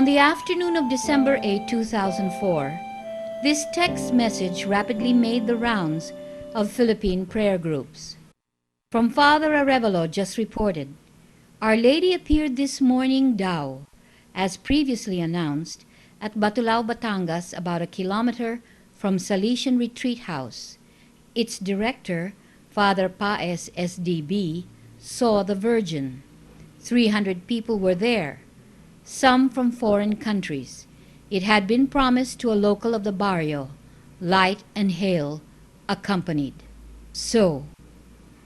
the afternoon of December 8, 2004, this text message rapidly made the rounds of Philippine prayer groups. From Father Arevalo just reported, Our Lady appeared this morning daw, as previously announced, at Batulao, Batangas, about a kilometer from Salesian Retreat House. Its director, Father Paes SDB, saw the Virgin. 300 people were there, some from foreign countries. It had been promised to a local of the barrio, Light and Hale accompanied. So,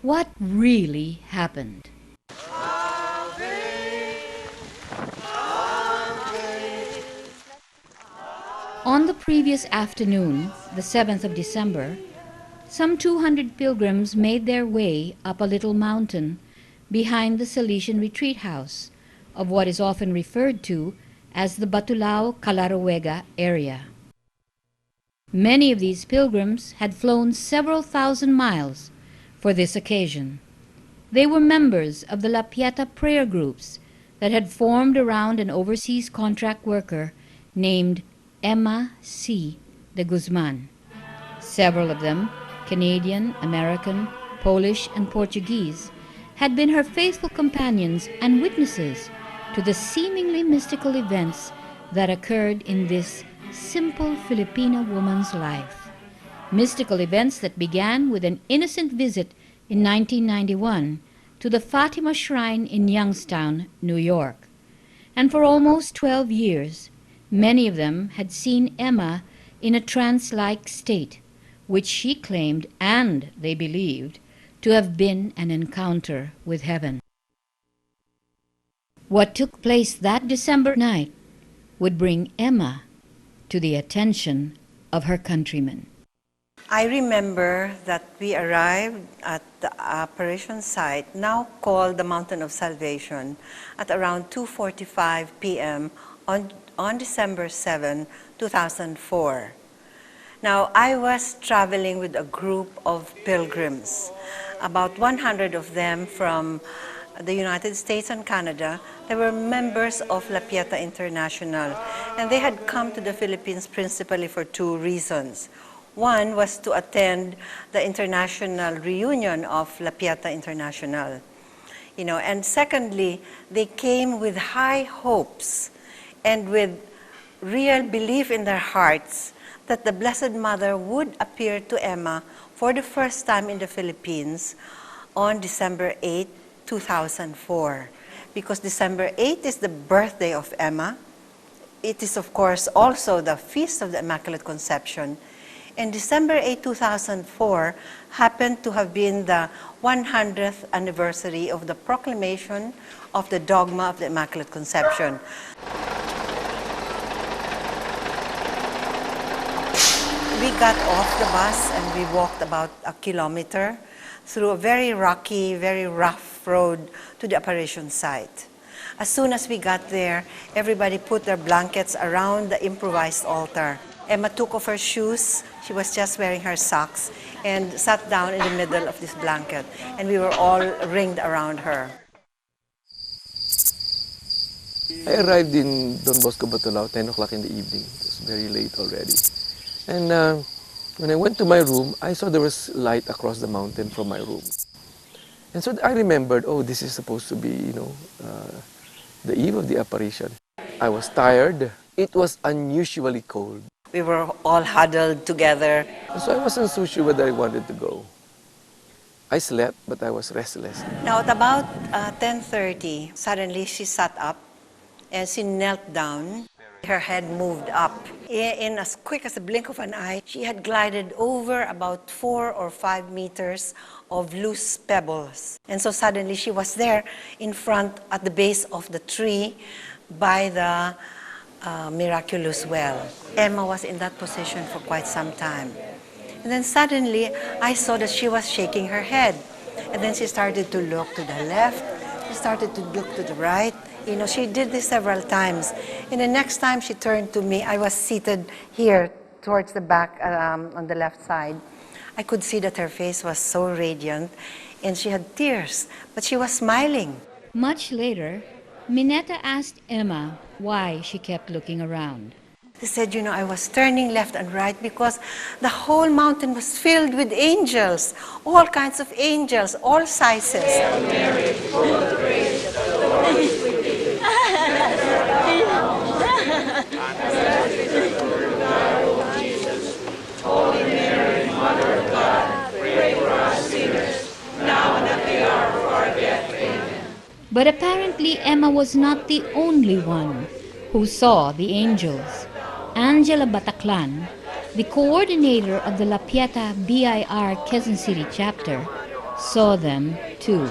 what really happened? On the previous afternoon, the 7th of December, some 200 pilgrims made their way up a little mountain behind the Salesian Retreat House of what is often referred to as the Batulao-Calaruega area. Many of these pilgrims had flown several thousand miles for this occasion. They were members of the La Pieta prayer groups that had formed around an overseas contract worker named Emma C. de Guzman. Several of them, Canadian, American, Polish, and Portuguese, had been her faithful companions and witnesses to the seemingly mystical events that occurred in this simple Filipina woman's life. Mystical events that began with an innocent visit in 1991 to the Fatima Shrine in Youngstown, New York. And for almost 12 years, many of them had seen Emma in a trance-like state, which she claimed, and they believed, to have been an encounter with heaven. What took place that December night would bring Emma to the attention of her countrymen. I remember that we arrived at the Apparitions site, now called the Mountain of Salvation, at around 2:45 p.m. on December 7, 2004. Now, I was traveling with a group of pilgrims, about 100 of them from the United States and Canada. They were members of La Pieta International, and they had come to the Philippines principally for two reasons. One was to attend the international reunion of La Pieta International, and secondly, they came with high hopes and with real belief in their hearts that the Blessed Mother would appear to Emma for the first time in the Philippines on December 8, 2004. Because December 8 is the birthday of Emma. It is, of course, also the Feast of the Immaculate Conception. And December 8, 2004 happened to have been the 100th anniversary of the proclamation of the dogma of the Immaculate Conception. We got off the bus and we walked about a kilometer through a very rocky, very rough road to the Apparitions site. As soon as we got there, everybody put their blankets around the improvised altar. Emma took off her shoes, she was just wearing her socks, and sat down in the middle of this blanket, and we were all ringed around her. I arrived in Don Bosco, Batulao, 10 o'clock in the evening. It was very late already. And when I went to my room, I saw there was light across the mountain from my room. And so I remembered, oh, this is supposed to be, the eve of the apparition. I was tired. It was unusually cold. We were all huddled together. So I wasn't so sure whether I wanted to go. I slept, but I was restless. Now, at about 10:30, suddenly she sat up and she knelt down. Her head moved up. In as quick as a blink of an eye, she had glided over about 4 or 5 meters of loose pebbles. And so suddenly she was there in front at the base of the tree by the miraculous well. Emma was in that position for quite some time. And then suddenly, I saw that she was shaking her head. And then she started to look to the left. She started to look to the right. She did this several times. And the next time she turned to me, I was seated here towards the back on the left side. I could see that her face was so radiant and she had tears, but she was smiling. Much later, Minetta asked Emma why she kept looking around. He said, you know, I was turning left and right because the whole mountain was filled with angels, all kinds of angels, all sizes. But apparently Emma was not the only one who saw the angels. Angela Bataclan, the coordinator of the La Pieta BIR Quezon City chapter, saw them too.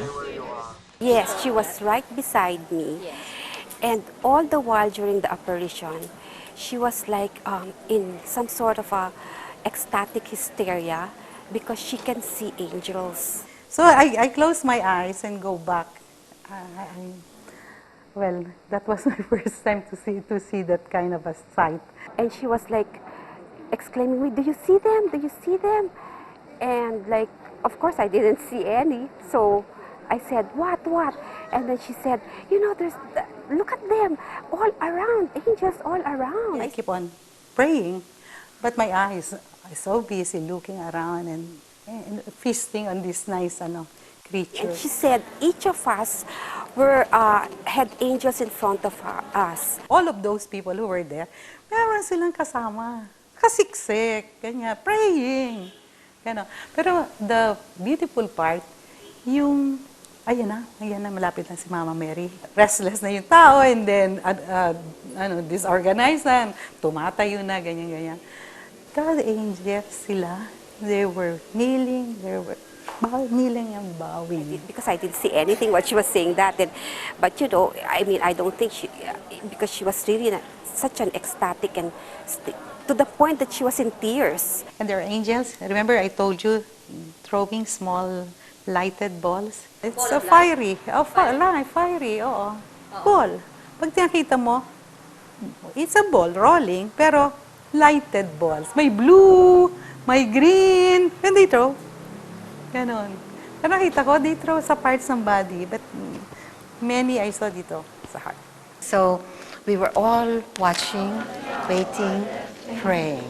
Yes, she was right beside me. And all the while during the apparition, she was like in some sort of a ecstatic hysteria because she can see angels. So I close my eyes and go back. Well, that was my first time to see that kind of a sight. And she was like exclaiming, "Do you see them? Do you see them?" And like, of course I didn't see any. So I said, what? And then she said, look at them, all around, angels all around. I keep on praying, but my eyes are so busy looking around and feasting on this nice creature. And she said, each of us had angels in front of us. All of those people who were there, meron silang kasama, kasiksik, ganyan, praying. Gano. Pero the beautiful part, ayan na, malapit na si Mama Mary. Restless na yung tao, and then, disorganized na, tumatayo na, ganyan. The angels sila, they were kneeling, kneeling and bowing. Because I didn't see anything while she was saying that. But I don't think because she was really such an ecstatic and to the point that she was in tears. And there are angels. Remember I told you, throwing small lighted balls. It's a fiery, oo. Ball. Pag nakita mo, it's a ball rolling, pero lighted balls. May blue, may green, and they throw. Ganon. Pero nakita ko, they throw sa parts ng body, but many I saw dito sa heart. So we were all watching, waiting, praying.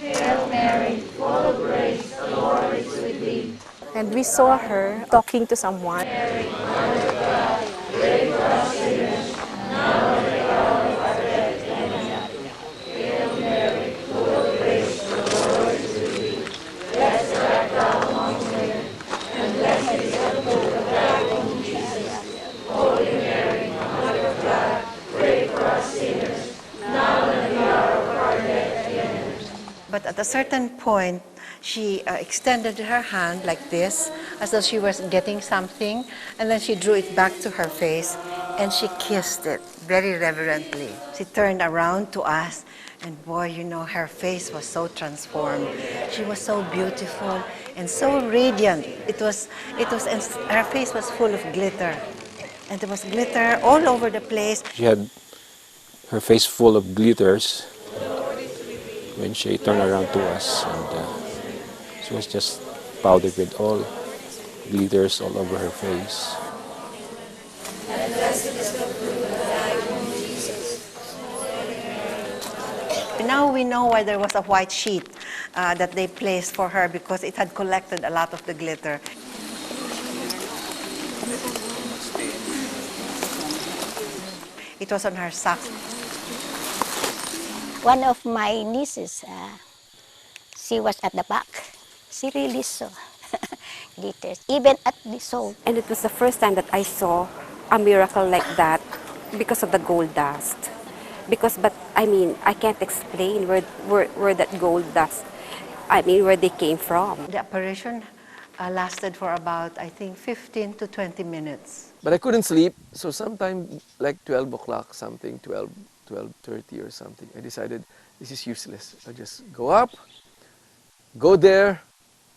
Hail Mary, full of grace, the Lord is with thee. And we saw her talking to someone. Mary, Mother of God, pray for us sinners, now and at the hour of our death. Amen. Hail Mary, full of grace, the Lord is with thee. Blessed art thou among women, and blessed is the fruit of thy womb, Jesus. Holy Mary, Mother of God, pray for us sinners, now and at the hour of our death. Amen. But at a certain point, she extended her hand like this, as though she was getting something, and then she drew it back to her face, and she kissed it very reverently. She turned around to us, and boy, her face was so transformed. She was so beautiful and so radiant. And her face was full of glitter, and there was glitter all over the place. She had her face full of glitters when she turned around to us, and she was just powdered with all glitters all over her face. And blessed is the fruit of thy womb, Jesus. Now we know why there was a white sheet that they placed for her, because it had collected a lot of the glitter. It was on her socks. One of my nieces, she was at the back. She really saw glitters, even at the soul. And it was the first time that I saw a miracle like that because of the gold dust. But I can't explain where that gold dust, where they came from. The apparition lasted for about, I think, 15 to 20 minutes. But I couldn't sleep, so sometime like 12 o'clock something, 12:30 or something, I decided this is useless. I'll just go up, go there,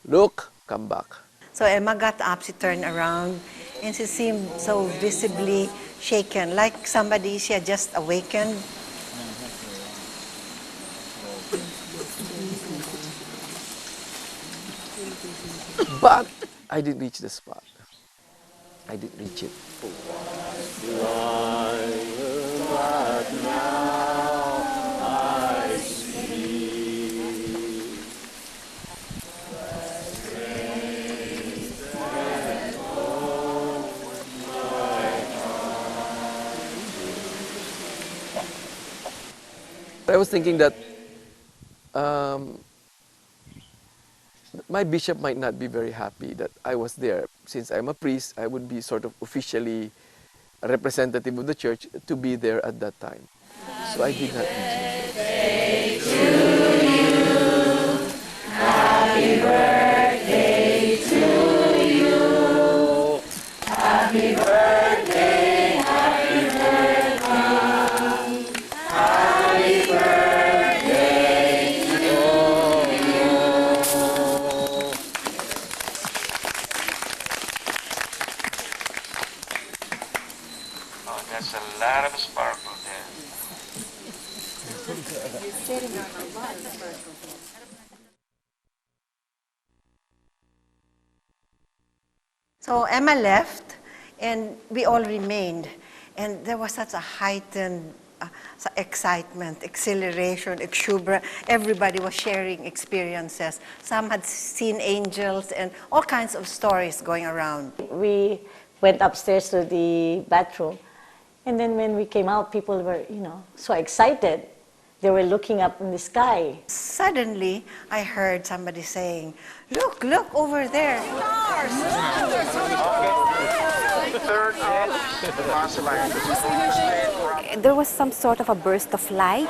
look, come back. So Emma got up, she turned around, and she seemed so visibly shaken, like somebody she had just awakened. But I didn't reach the spot. I didn't reach it. but now I see. I was thinking that my bishop might not be very happy that I was there. Since I'm a priest, I would be sort of officially a representative of the church to be there at that time. So I did not visit. Oh, that's a lot of sparkle there. So Emma left, and we all remained. And there was such a heightened excitement, exhilaration, exuberance. Everybody was sharing experiences. Some had seen angels and all kinds of stories going around. We went upstairs to the bathroom, and then when we came out, people were, so excited. They were looking up in the sky. Suddenly, I heard somebody saying, "Look, look over there." There was some sort of a burst of light.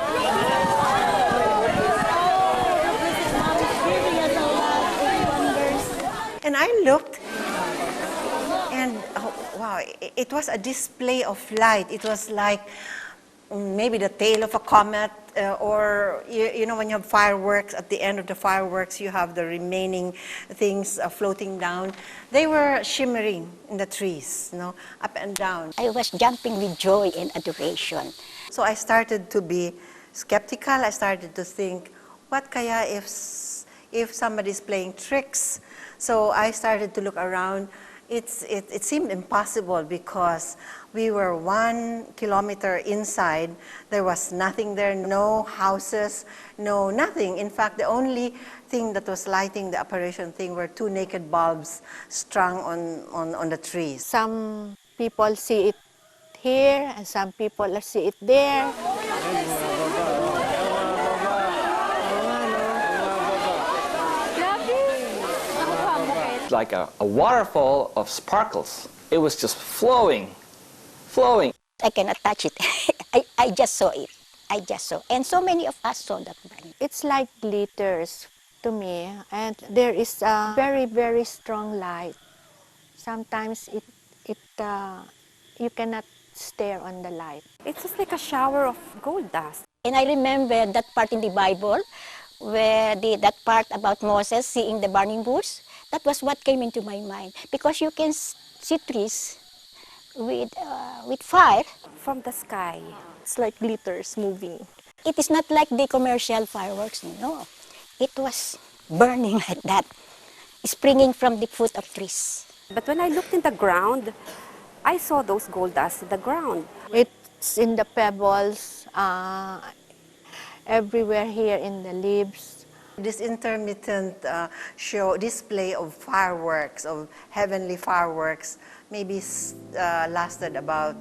And I looked, and oh, wow, it was a display of light. It was like maybe the tail of a comet, or you know, when you have fireworks, at the end of the fireworks you have the remaining things floating down. They were shimmering in the trees, up and down. I was jumping with joy and adoration. So I started to be skeptical. I started to think, what kaya if somebody's playing tricks? So I started to look around. It seemed impossible because we were 1 kilometer inside. There was nothing there, no houses, no nothing. In fact, the only thing that was lighting the apparition thing were 2 naked bulbs strung on the trees. Some people see it here and some people see it there. Like a waterfall of sparkles. It was just flowing, flowing. I cannot touch it. I just saw it. I just saw. And so many of us saw that burning. It's like glitters to me, and there is a very, very strong light. Sometimes you cannot stare on the light. It's just like a shower of gold dust. And I remember that part in the Bible where that part about Moses seeing the burning bush. That was what came into my mind, because you can see trees with fire From the sky. It's like glitters moving. It is not like the commercial fireworks, no. It was burning like that, springing from the foot of trees. But when I looked in the ground, I saw those gold dust in the ground. It's in the pebbles, everywhere here in the leaves. This intermittent display of fireworks, of heavenly fireworks, maybe lasted about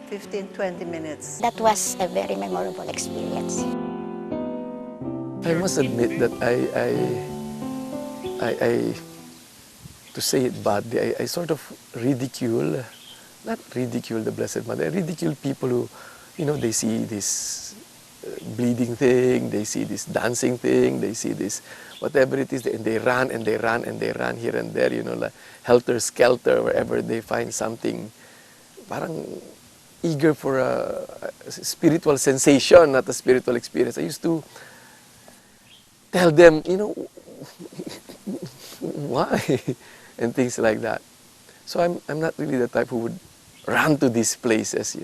15-20 minutes. That was a very memorable experience. I must admit that I to say it badly, I sort of not ridicule the Blessed Mother, I ridicule people who, they see this bleeding thing, they see this dancing thing, they see this whatever it is, and they run and they run and they run here and there, like helter-skelter, wherever they find something, parang eager for a spiritual sensation, not a spiritual experience. I used to tell them, why? And things like that. So I'm not really the type who would run to these places,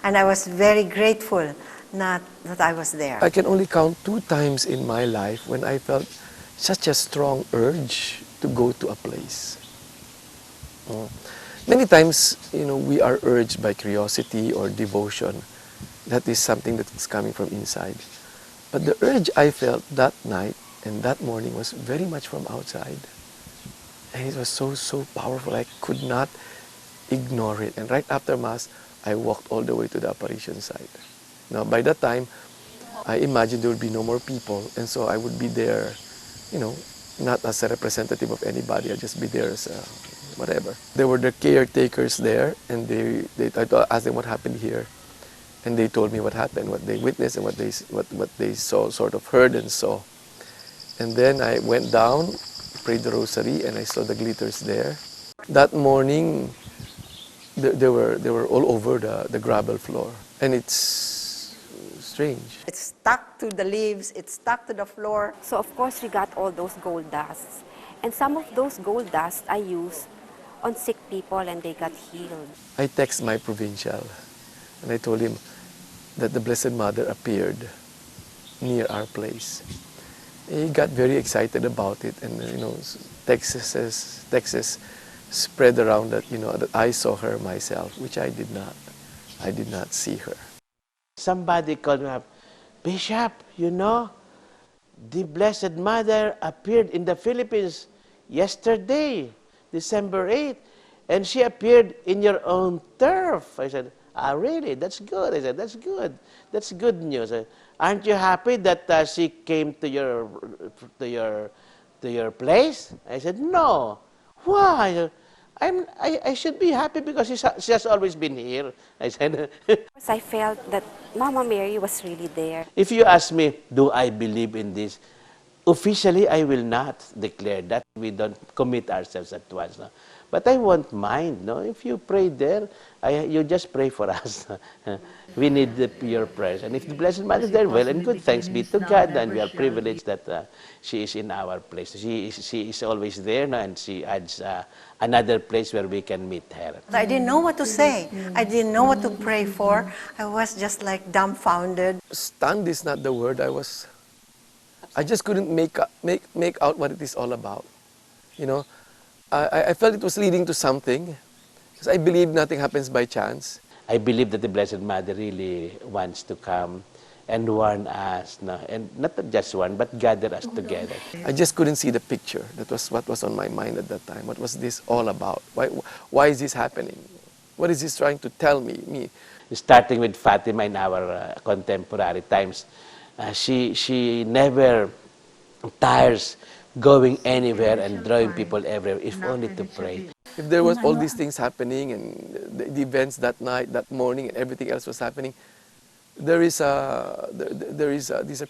And I was very grateful that I was there. I can only count 2 times in my life when I felt such a strong urge to go to a place. Many times, we are urged by curiosity or devotion that is something that's coming from inside. But the urge I felt that night and that morning was very much from outside. And it was so, so powerful. I could not ignore it. And right after Mass, I walked all the way to the apparition site. Now, by that time, I imagined there would be no more people. And so I would be there, you know, not as a representative of anybody. I'd just be there as a whatever. There were the caretakers there, and I asked them what happened here. And they told me what happened, what they witnessed, and what they saw, sort of heard and saw. And then I went down, prayed the rosary, and I saw the glitters there. That morning, they were all over the gravel floor, and it's strange. It's stuck to the leaves, it's stuck to the floor. So of course we got all those gold dusts. And some of those gold dust I used on sick people and they got healed. I text my provincial, and I told him that the Blessed Mother appeared near our place. He got very excited about it, and texts spread around that that I saw her myself, which I did not. I did not see her. Somebody called me up, Bishop, the Blessed Mother appeared in the Philippines yesterday, December 8th, and she appeared in your own turf. I said, really? That's good. I said, that's good. That's good news. Aren't you happy that she came to your place? I said, no. Why? I should be happy because she has always been here. I said. I felt that Mama Mary was really there. If you ask me, do I believe in this? Officially, I will not declare that. We don't commit ourselves at once. No? But I won't mind. No? If you pray there, you just pray for us. We need your prayers. And if the Blessed Mother is there, well and good. Thanks be to God. And we are privileged that she is in our place. She is always there, no? And she adds another place where we can meet her. I didn't know what to say. I didn't know what to pray for. I was just like dumbfounded. Stunned is not the word. I just couldn't make out what it is all about. I felt it was leading to something, because I believe nothing happens by chance. I believe that the Blessed Mother really wants to come and warn us, no? And not just one, but gather us together. I just couldn't see the picture. That was what was on my mind at that time. What was this all about? Why is this happening? What is this trying to tell me? Starting with Fatima in our contemporary times, she never tires going anywhere and drawing people everywhere, if only to pray. If there was all these things happening and the events that night, that morning, and everything else was happening, these are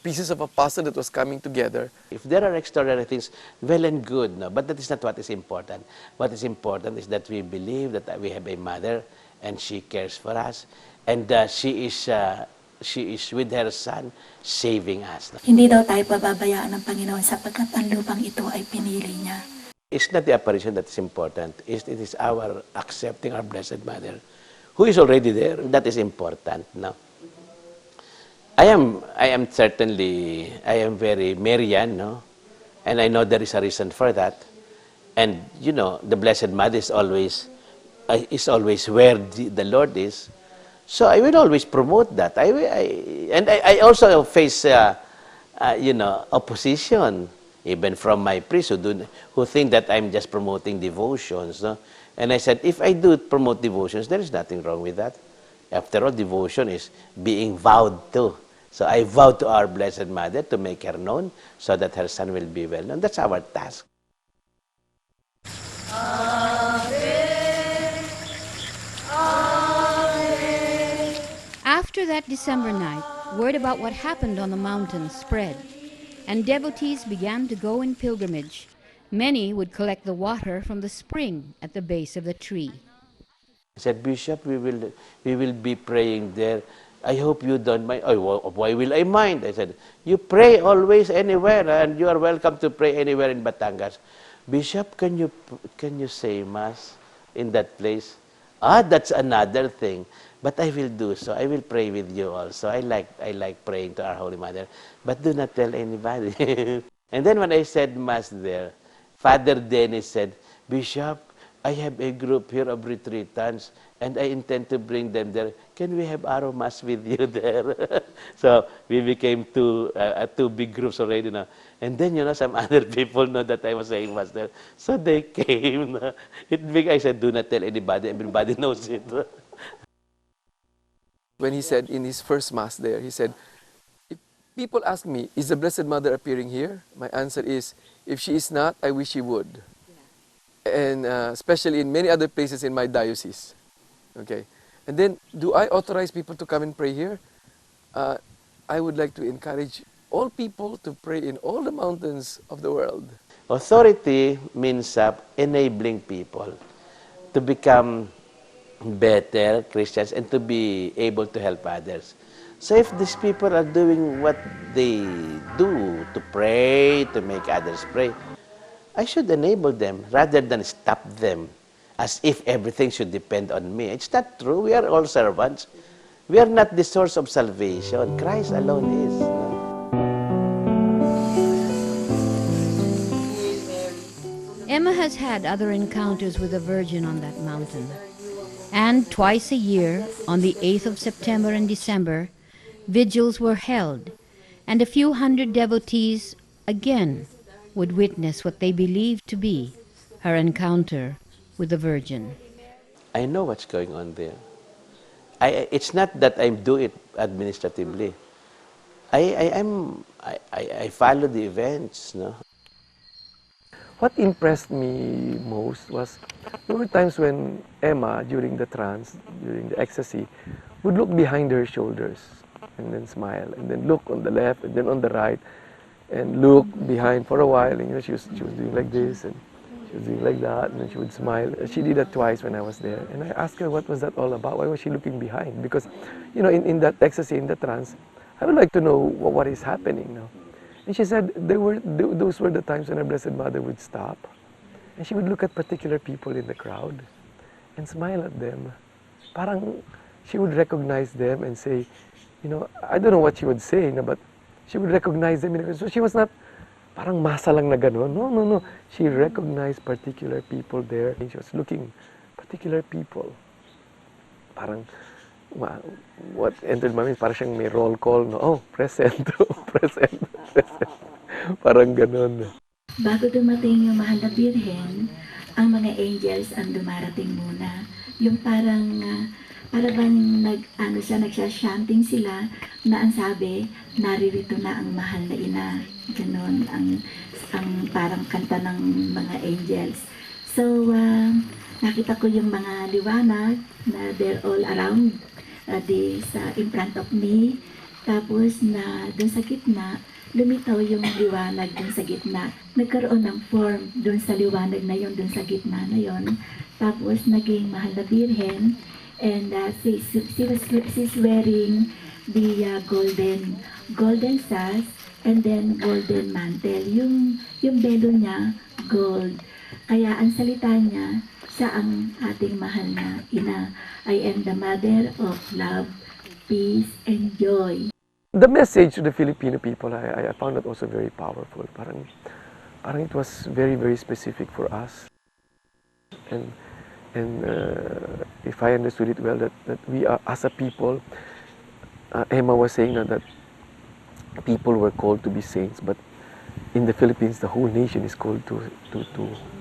pieces of a puzzle that was coming together. If there are extraordinary things, well and good, no? But that is not what is important. What is important is that we believe that we have a mother and she cares for us, and she is with her son saving us. Hindi daw tayo pababayaan ng Panginoon sapagkat ang lupang ito ay pinili niya. It's not the apparition that is important. It is our accepting our Blessed Mother, who is already there. That is important. No? I am very Marian, no? And I know there is a reason for that. And the Blessed Mother is always where the Lord is. So I will always promote that. I also face opposition, even from my priests who think that I'm just promoting devotions. No? And I said, if I do promote devotions, there is nothing wrong with that. After all, devotion is being vowed to. So I vowed to our Blessed Mother to make her known so that her son will be well known. That's our task. After that December night, word about what happened on the mountain spread, and devotees began to go in pilgrimage. Many would collect the water from the spring at the base of the tree. I said, Bishop, we will be praying there. I hope you don't mind. Oh, why will I mind? I said, you pray always anywhere, and you are welcome to pray anywhere in Batangas. Bishop, can you say Mass in that place? That's another thing. But I will do so. I will pray with you also. I like praying to our Holy Mother. But do not tell anybody. And then when I said Mass there, Father Dennis said, Bishop, I have a group here of retreatants, and I intend to bring them there. Can we have Araw Mass with you there? So we became two big groups already now. And then, some other people know that I was saying Mass there. So they came. I said, do not tell anybody. Everybody knows it. When he said in his first Mass there, he said, if people ask me, is the Blessed Mother appearing here? My answer is, if she is not, I wish she would. And especially in many other places in my diocese. Okay. And then, do I authorize people to come and pray here? I would like to encourage all people to pray in all the mountains of the world. Authority means enabling people to become better Christians and to be able to help others. So if these people are doing what they do, to pray, to make others pray, I should enable them rather than stop them as if everything should depend on me. It's not true. We are all servants. We are not the source of salvation. Christ alone is. Emma has had other encounters with the Virgin on that mountain. And twice a year, on the 8th of September and December, vigils were held, and a few hundred devotees again would witness what they believed to be her encounter with the Virgin. I know what's going on there. It's not that I do it administratively. I follow the events. No? What impressed me most was there were times when Emma, during the trance, during the ecstasy, would look behind her shoulders and then smile, and then look on the left and then on the right, and look behind for a while. And she was doing like this, and she was doing like that, and then she would smile. She did that twice when I was there, and I asked her what was that all about. Why was she looking behind? Because, in that ecstasy, in the trance, I would like to know what is happening now. And she said those were the times when our Blessed Mother would stop, and she would look at particular people in the crowd and smile at them. Parang she would recognize them and say, I don't know what she would say, but she would recognize them. So she was not parang masa lang na gano'n. No. She recognized particular people there. She was looking particular people. Parang what entered my mind, parang siyang may roll call, no? Oh, present, present. Parang ganun. Bago dumating yung Mahal na Birhen, ang mga angels ang dumarating muna. Yung parang bang nagsashanting sila na ang sabi, naririto na ang mahal na ina. Ganon ang parang kanta ng mga angels. So, nakita ko yung mga liwanag na they're all around in front of me. Tapos na dun sa gitna, lumitaw yung liwanag dun sa gitna. Nagkaroon ng form dun sa liwanag na yun, dun sa gitna na yun. Tapos naging Mahal na Birhen. And she's wearing the golden sash and then golden mantle. Yung belo niya, gold. Kaya ang salita niya sa ang ating mahal na ina, I am the mother of love, peace, and joy. The message to the Filipino people, I found it also very powerful. Parang it was very, very specific for us. And if I understood it well, that we are, as a people, Emma was saying that people were called to be saints, but in the Philippines, the whole nation is called to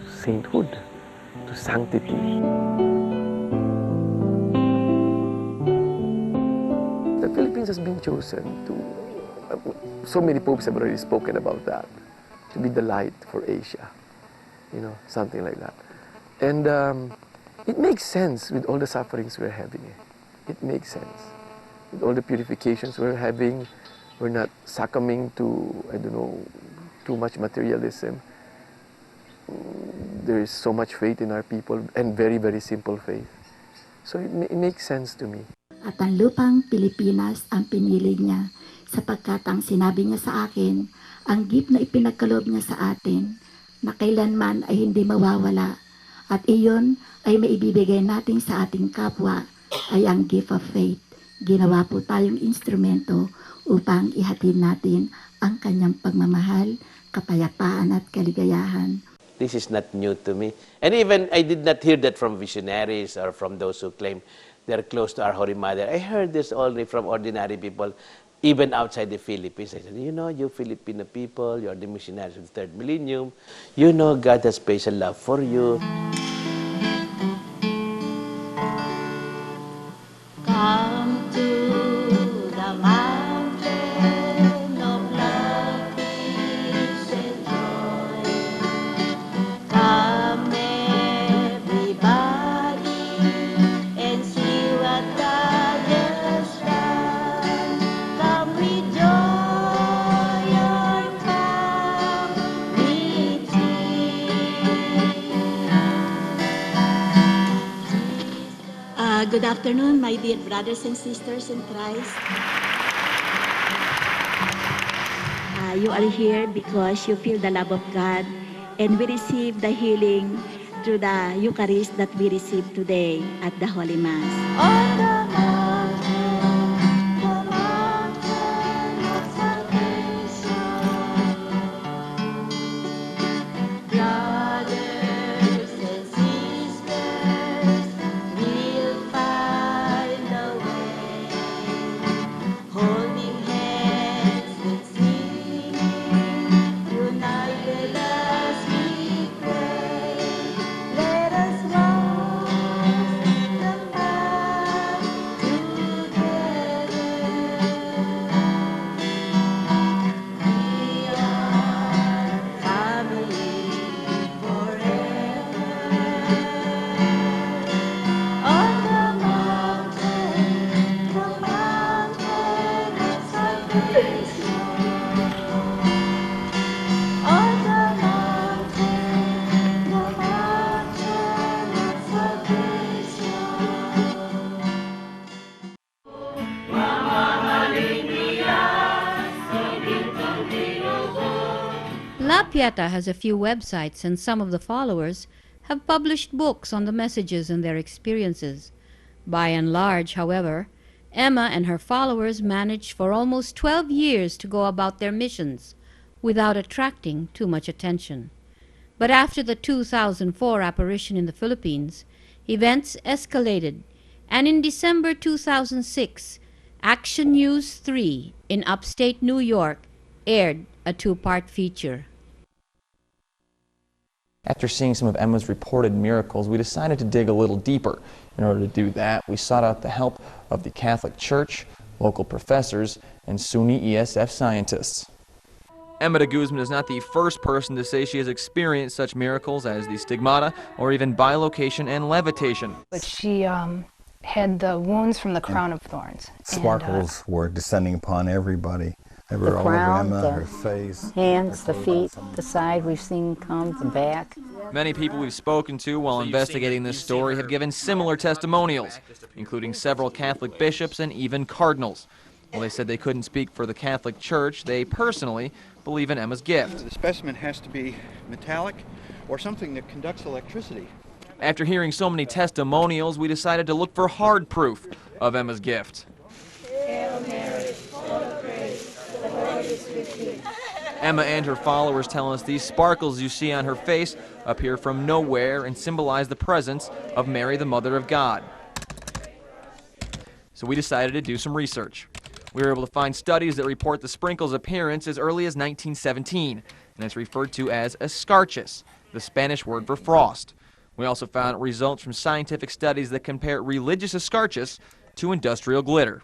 sainthood, to sanctity. The Philippines has been chosen to, so many popes have already spoken about that, to be the light for Asia, something like that. And it makes sense with all the sufferings we're having. It makes sense. With all the purifications we're having, we're not succumbing to, too much materialism. There is so much faith in our people, and very, very simple faith. So it makes sense to me. At ang lupang Pilipinas ang pinili niya, sapagkat ang sinabi niya sa akin, ang gift na ipinagkaloob niya sa atin, na kailanman ay hindi mawawala. At iyon ay maibibigay natin sa ating kapwa ay ang gift of faith. Ginawa po tayong instrumento upang ihatid natin ang kanyang pagmamahal, kapayapaan at kaligayahan. This is not new to me. And even I did not hear that from visionaries or from those who claim they're close to our Holy Mother. I heard this only from ordinary people, even outside the Philippines. I said, you know, you Filipino people, you're the missionaries of the third millennium. You know God has special love for you. Come to the mountain of love, peace, and joy. Come everybody and see what God has done. Come with joy or come with tears. Good afternoon, my dear brothers and sisters in Christ. You are here because you feel the love of God, and we receive the healing through the Eucharist that we receive today at the Holy Mass. On the mountain of salvation, brothers and sisters will find a way, holding hands and singing, united as we pray. Let us walk the path together. We are family forever. On the mountain of salvation. On the mountain of La Pieta has a few websites, and some of the followers have published books on the messages and their experiences. By and large, however, Emma and her followers managed for almost 12 years to go about their missions without attracting too much attention. But after the 2004 apparition in the Philippines, events escalated, and in December 2006, Action News 3 in upstate New York aired a two-part feature. After seeing some of Emma's reported miracles, we decided to dig a little deeper. In order to do that, we sought out the help of the Catholic Church, local professors, and SUNY ESF scientists. Emma de Guzman is not the first person to say she has experienced such miracles as the stigmata or even bilocation and levitation. But she had the wounds from the crown of thorns. Sparkles were descending upon everybody. They were all crown, over Emma, her the face. hands, the feet, the side we've seen come, the back. Many people we've spoken to while investigating this story have given similar testimonials, including several Catholic bishops and even cardinals. While they said they couldn't speak for the Catholic Church, they personally believe in Emma's gift. The specimen has to be metallic or something that conducts electricity. After hearing so many testimonials, we decided to look for hard proof of Emma's gift. Hail Mary, full of grace, the Lord is with you. Emma and her followers tell us these sparkles you see on her face appear from nowhere and symbolize the presence of Mary, the Mother of God. So we decided to do some research. We were able to find studies that report the sprinkle's appearance as early as 1917, and it's referred to as escarchas, the Spanish word for frost. We also found results from scientific studies that compare religious escarchas to industrial glitter.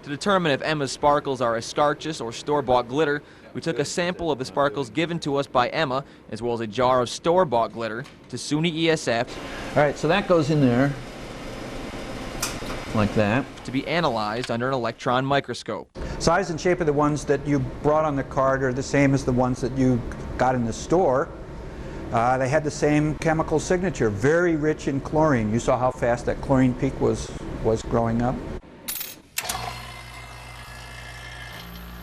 To determine if Emma's sparkles are escarchas or store-bought glitter, we took a sample of the sparkles given to us by Emma, as well as a jar of store-bought glitter, to SUNY ESF. All right, so that goes in there, like that. To be analyzed under an electron microscope. Size and shape of the ones that you brought on the card are the same as the ones that you got in the store. They had the same chemical signature, very rich in chlorine. You saw how fast that chlorine peak was growing up.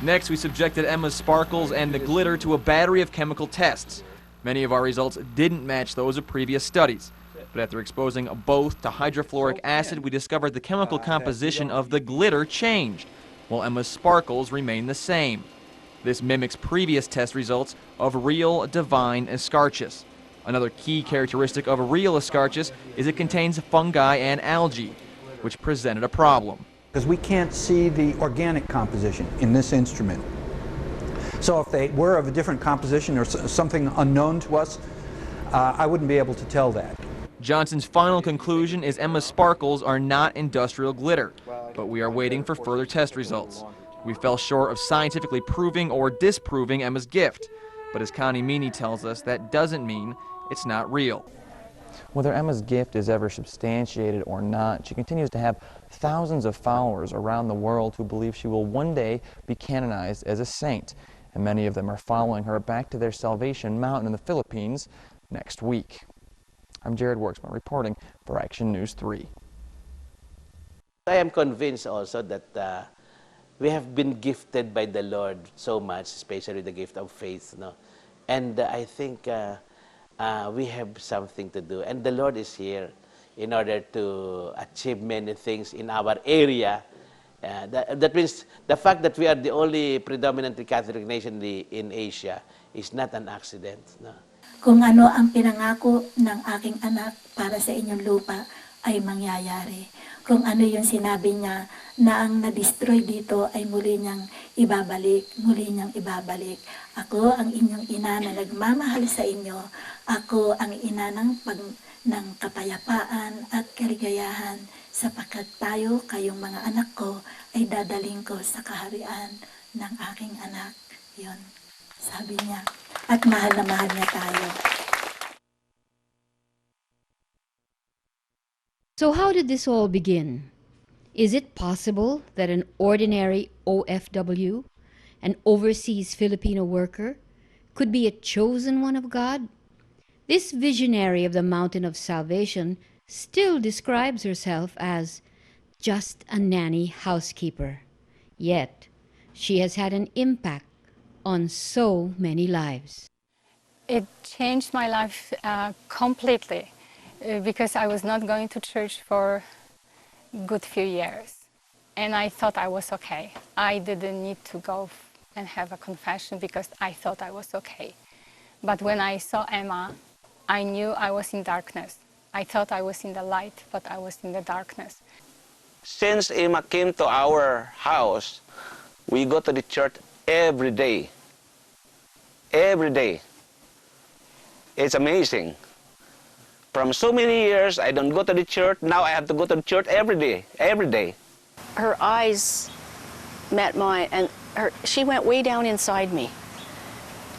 Next, we subjected Emma's sparkles and the glitter to a battery of chemical tests. Many of our results didn't match those of previous studies. But after exposing both to hydrofluoric acid, we discovered the chemical composition of the glitter changed, while Emma's sparkles remained the same. This mimics previous test results of real divine escarchas. Another key characteristic of a real escarchus is it contains fungi and algae, which presented a problem. Because we can't see the organic composition in this instrument. So if they were of a different composition or something unknown to us, I wouldn't be able to tell that. Johnson's final conclusion is Emma's sparkles are not industrial glitter, but we are waiting for further test results. We fell short of scientifically proving or disproving Emma's gift, but as Connie Meany tells us, that doesn't mean it's not real. Whether Emma's gift is ever substantiated or not, she continues to have thousands of followers around the world who believe she will one day be canonized as a saint, and many of them are following her back to their Salvation Mountain in the Philippines next week. I'm Jared Worksman reporting for Action News 3. I am convinced also that we have been gifted by the Lord so much, especially the gift of faith. No? And I think we have something to do. And the Lord is here in order to achieve many things in our area. That means the fact that we are the only predominantly Catholic nation in Asia is not an accident. No? Kung ano ang pinangako ng aking anak para sa inyong lupa ay mangyayari. Kung ano yung sinabi niya na ang na-destroy dito ay muli niyang ibabalik, muli niyang ibabalik. Ako ang inyong ina na nagmamahal sa inyo. Ako ang ina ng kapayapaan at kaligayahan sapagkat tayo, kayong mga anak ko, ay dadaling ko sa kaharian ng aking anak. Yun, sabi niya. At mahal na mahal niya tayo. So how did this all begin? Is it possible that an ordinary OFW, an overseas Filipino worker, could be a chosen one of God? This visionary of the Mountain of Salvation still describes herself as just a nanny housekeeper. Yet, she has had an impact on so many lives. It changed my life completely because I was not going to church for a good few years. And I thought I was okay. I didn't need to go and have a confession because I thought I was okay. But when I saw Emma, I knew I was in darkness. I thought I was in the light, but I was in the darkness. Since Emma came to our house, we go to the church every day. Every day. It's amazing. From so many years, I don't go to the church. Now I have to go to the church every day. Every day. Her eyes met mine, and she went way down inside me.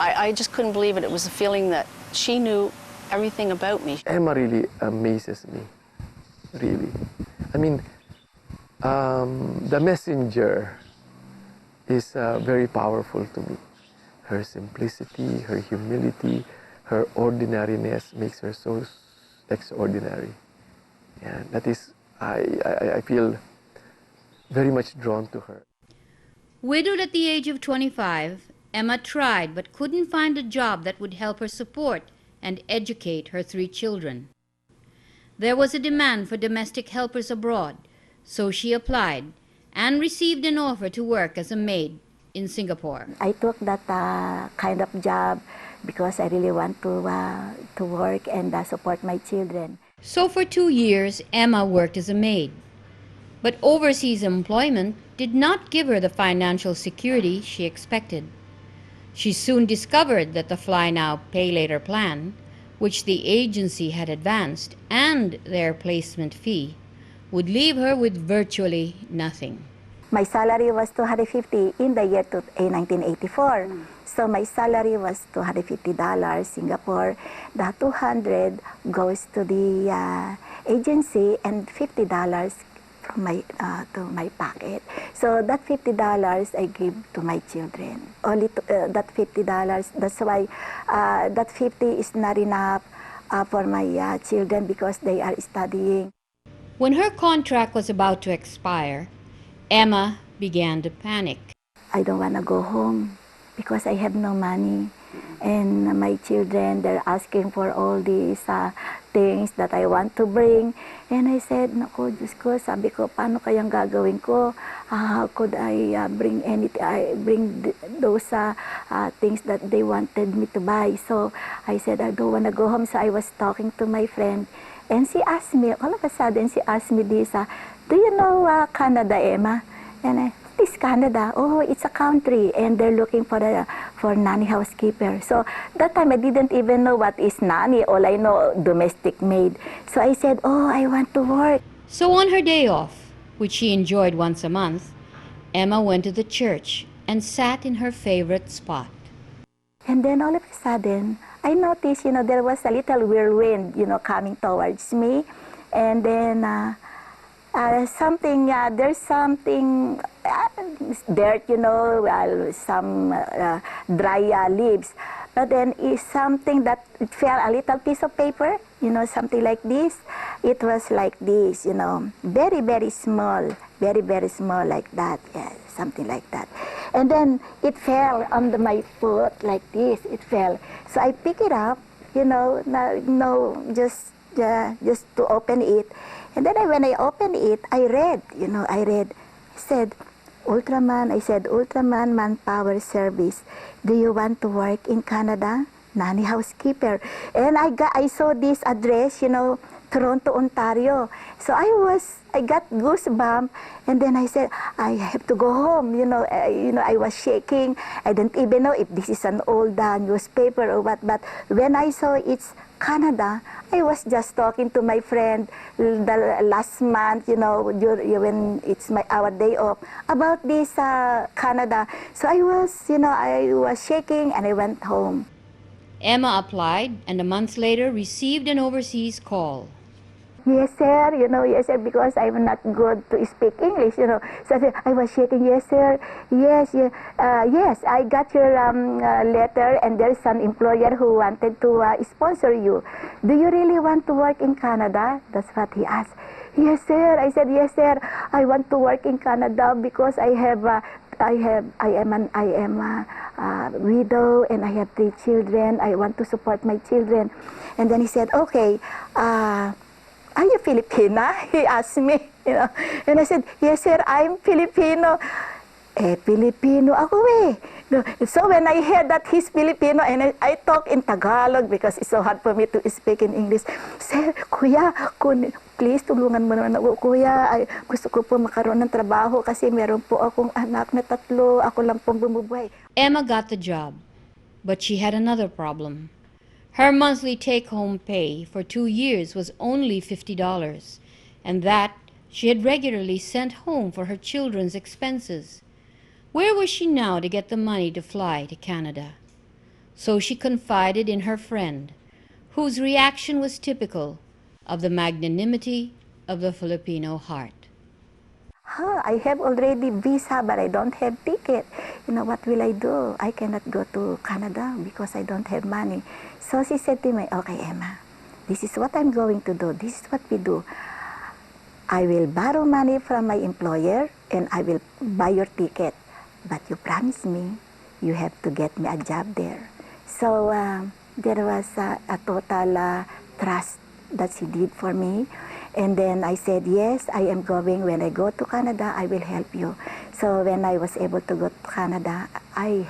I just couldn't believe it. It was a feeling that she knew everything about me. Emma really amazes me, really. I mean, the messenger is very powerful to me. Her simplicity, her humility, her ordinariness makes her so extraordinary. And that is, I feel very much drawn to her. Widowed at the age of 25, Emma tried but couldn't find a job that would help her support and educate her 3 children. There was a demand for domestic helpers abroad, so she applied and received an offer to work as a maid in Singapore. I took that kind of job because I really want to work and support my children. So for 2 years, Emma worked as a maid. But overseas employment did not give her the financial security she expected. She soon discovered that the Fly Now, Pay Later plan, which the agency had advanced, and their placement fee, would leave her with virtually nothing. My salary was $250 in the year 1984. So my salary was $250 Singapore. The $200 goes to the agency and $50 from my to my pocket. So that $50 I give to my children. Only that $50. That's why that $50 is not enough for my children because they are studying. When her contract was about to expire, Emma began to panic. I don't want to go home because I have no money. And my children, they're asking for all these things that I want to bring. And I said, naku, Diyos ko, sabi ko, paano kayang gagawin ko? How could I bring those things that they wanted me to buy? So I said, I don't want to go home. So I was talking to my friend, and she asked me, all of a sudden, she asked me this, do you know Canada, Emma? And I, what is Canada? Oh, it's a country, and they're looking for nanny housekeeper. So that time I didn't even know what is nanny. All I know, domestic maid. So I said, oh, I want to work. So on her day off, which she enjoyed once a month, Emma went to the church and sat in her favorite spot. And then all of a sudden, I noticed, there was a little whirlwind, coming towards me. And then there's something, dirt, some dry leaves. But then it's something that it fell, a little piece of paper, something like this. It was like this, very, very small like that, yeah, something like that. And then it fell under my foot like this, it fell. So I pick it up, just to open it. And then when I opened it, I read, I said, Ultraman Manpower Service, do you want to work in Canada? Nanny housekeeper. And I saw this address, Toronto, Ontario. So I got goosebumps, and then I said, I have to go home. I was shaking. I didn't even know if this is an old newspaper or what. But when I saw it's Canada, I was just talking to my friend the last month, when it's our day off, about this Canada. So I was shaking, and I went home. Emma applied and a month later received an overseas call. Yes, sir, yes, sir, because I'm not good to speak English, So I was shaking, yes, sir, yes, yes, I got your letter, and there's an employer who wanted to sponsor you. Do you really want to work in Canada? That's what he asked. Yes, sir. I said, yes, sir, I want to work in Canada because I am a widow, and I have 3 children. I want to support my children. And then he said, okay, are you Filipina? He asked me, And I said, yes, sir, I'm Filipino. Filipino ako eh. So when I heard that he's Filipino, and I talk in Tagalog because it's so hard for me to speak in English. Sir, kuya, please tulungan mo naman ako. Kuya, gusto ko po makaroon ng trabaho kasi meron po akong anak na 3. Ako lang pong bumubuhay. Emma got the job, but she had another problem. Her monthly take-home pay for 2 years was only $50, and that she had regularly sent home for her children's expenses. Where was she now to get the money to fly to Canada? So she confided in her friend, whose reaction was typical of the magnanimity of the Filipino heart. I have already visa, but I don't have ticket. What will I do? I cannot go to Canada because I don't have money. So she said to me, okay, Emma, this is what I'm going to do. This is what we do. I will borrow money from my employer, and I will buy your ticket. But you promise me you have to get me a job there. So there was a total trust that she did for me. And then I said, yes, I am going. When I go to Canada, I will help you. So when I was able to go to Canada, I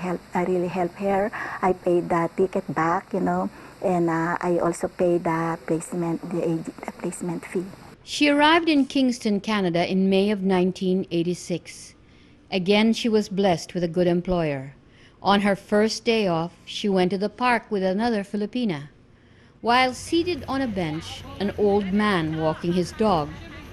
really helped her. I paid the ticket back, and I also paid the placement fee. She arrived in Kingston, Canada in May of 1986. Again, she was blessed with a good employer. On her first day off, she went to the park with another Filipina. While seated on a bench, an old man walking his dog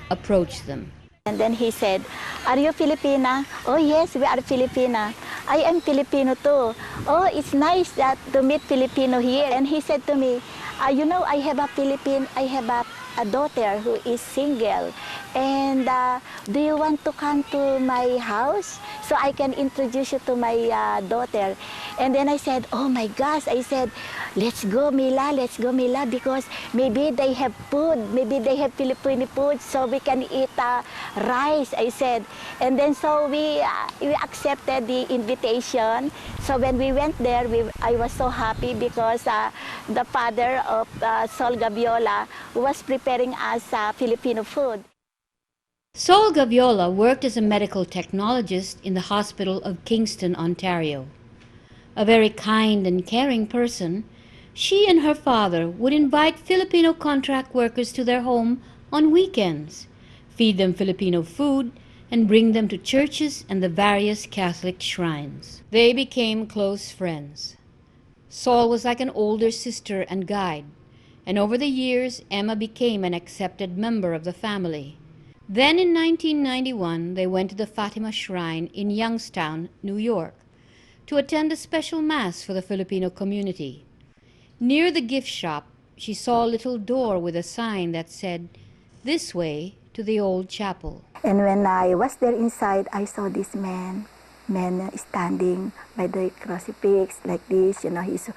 approached them. And then he said, are you Filipina? Oh yes, we are Filipina. I am Filipino too. Oh, it's nice to meet Filipino here. And he said to me, I have a daughter who is single, And do you want to come to my house so I can introduce you to my daughter? And then I said, oh my gosh, I said, let's go Mila, because maybe they have food, maybe they have Filipino food, so we can eat rice, I said. And then so we accepted the invitation. So when we went there, I was so happy because the father of Sol Gaviola was preparing us Filipino food. Sol Gaviola worked as a medical technologist in the Hospital of Kingston, Ontario. A very kind and caring person, she and her father would invite Filipino contract workers to their home on weekends, feed them Filipino food, and bring them to churches and the various Catholic shrines. They became close friends. Sol was like an older sister and guide, and over the years Emma became an accepted member of the family. Then in 1991, they went to the Fatima Shrine in Youngstown, New York, to attend a special mass for the Filipino community. Near the gift shop, she saw a little door with a sign that said, "This way to the old chapel." And when I was there inside, I saw this man standing by the crucifix like this. You know, he's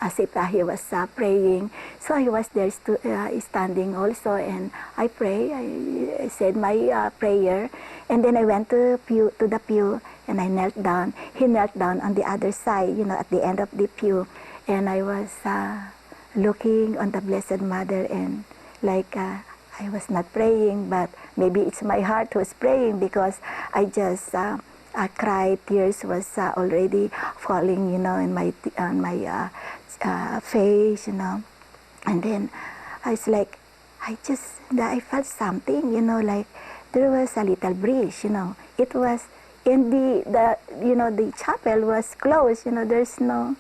as if he was praying. So I was there standing also, and I pray. I said my prayer, and then I went to the pew, and I knelt down. He knelt down on the other side, you know, at the end of the pew, and I was looking on the Blessed Mother, and like I was not praying, but maybe it's my heart was praying because I just cried. Tears was already falling, you know, in my face, you know. And then I was like, I felt something, you know, like there was a little breeze, you know. It was in the chapel was closed, you know. There's no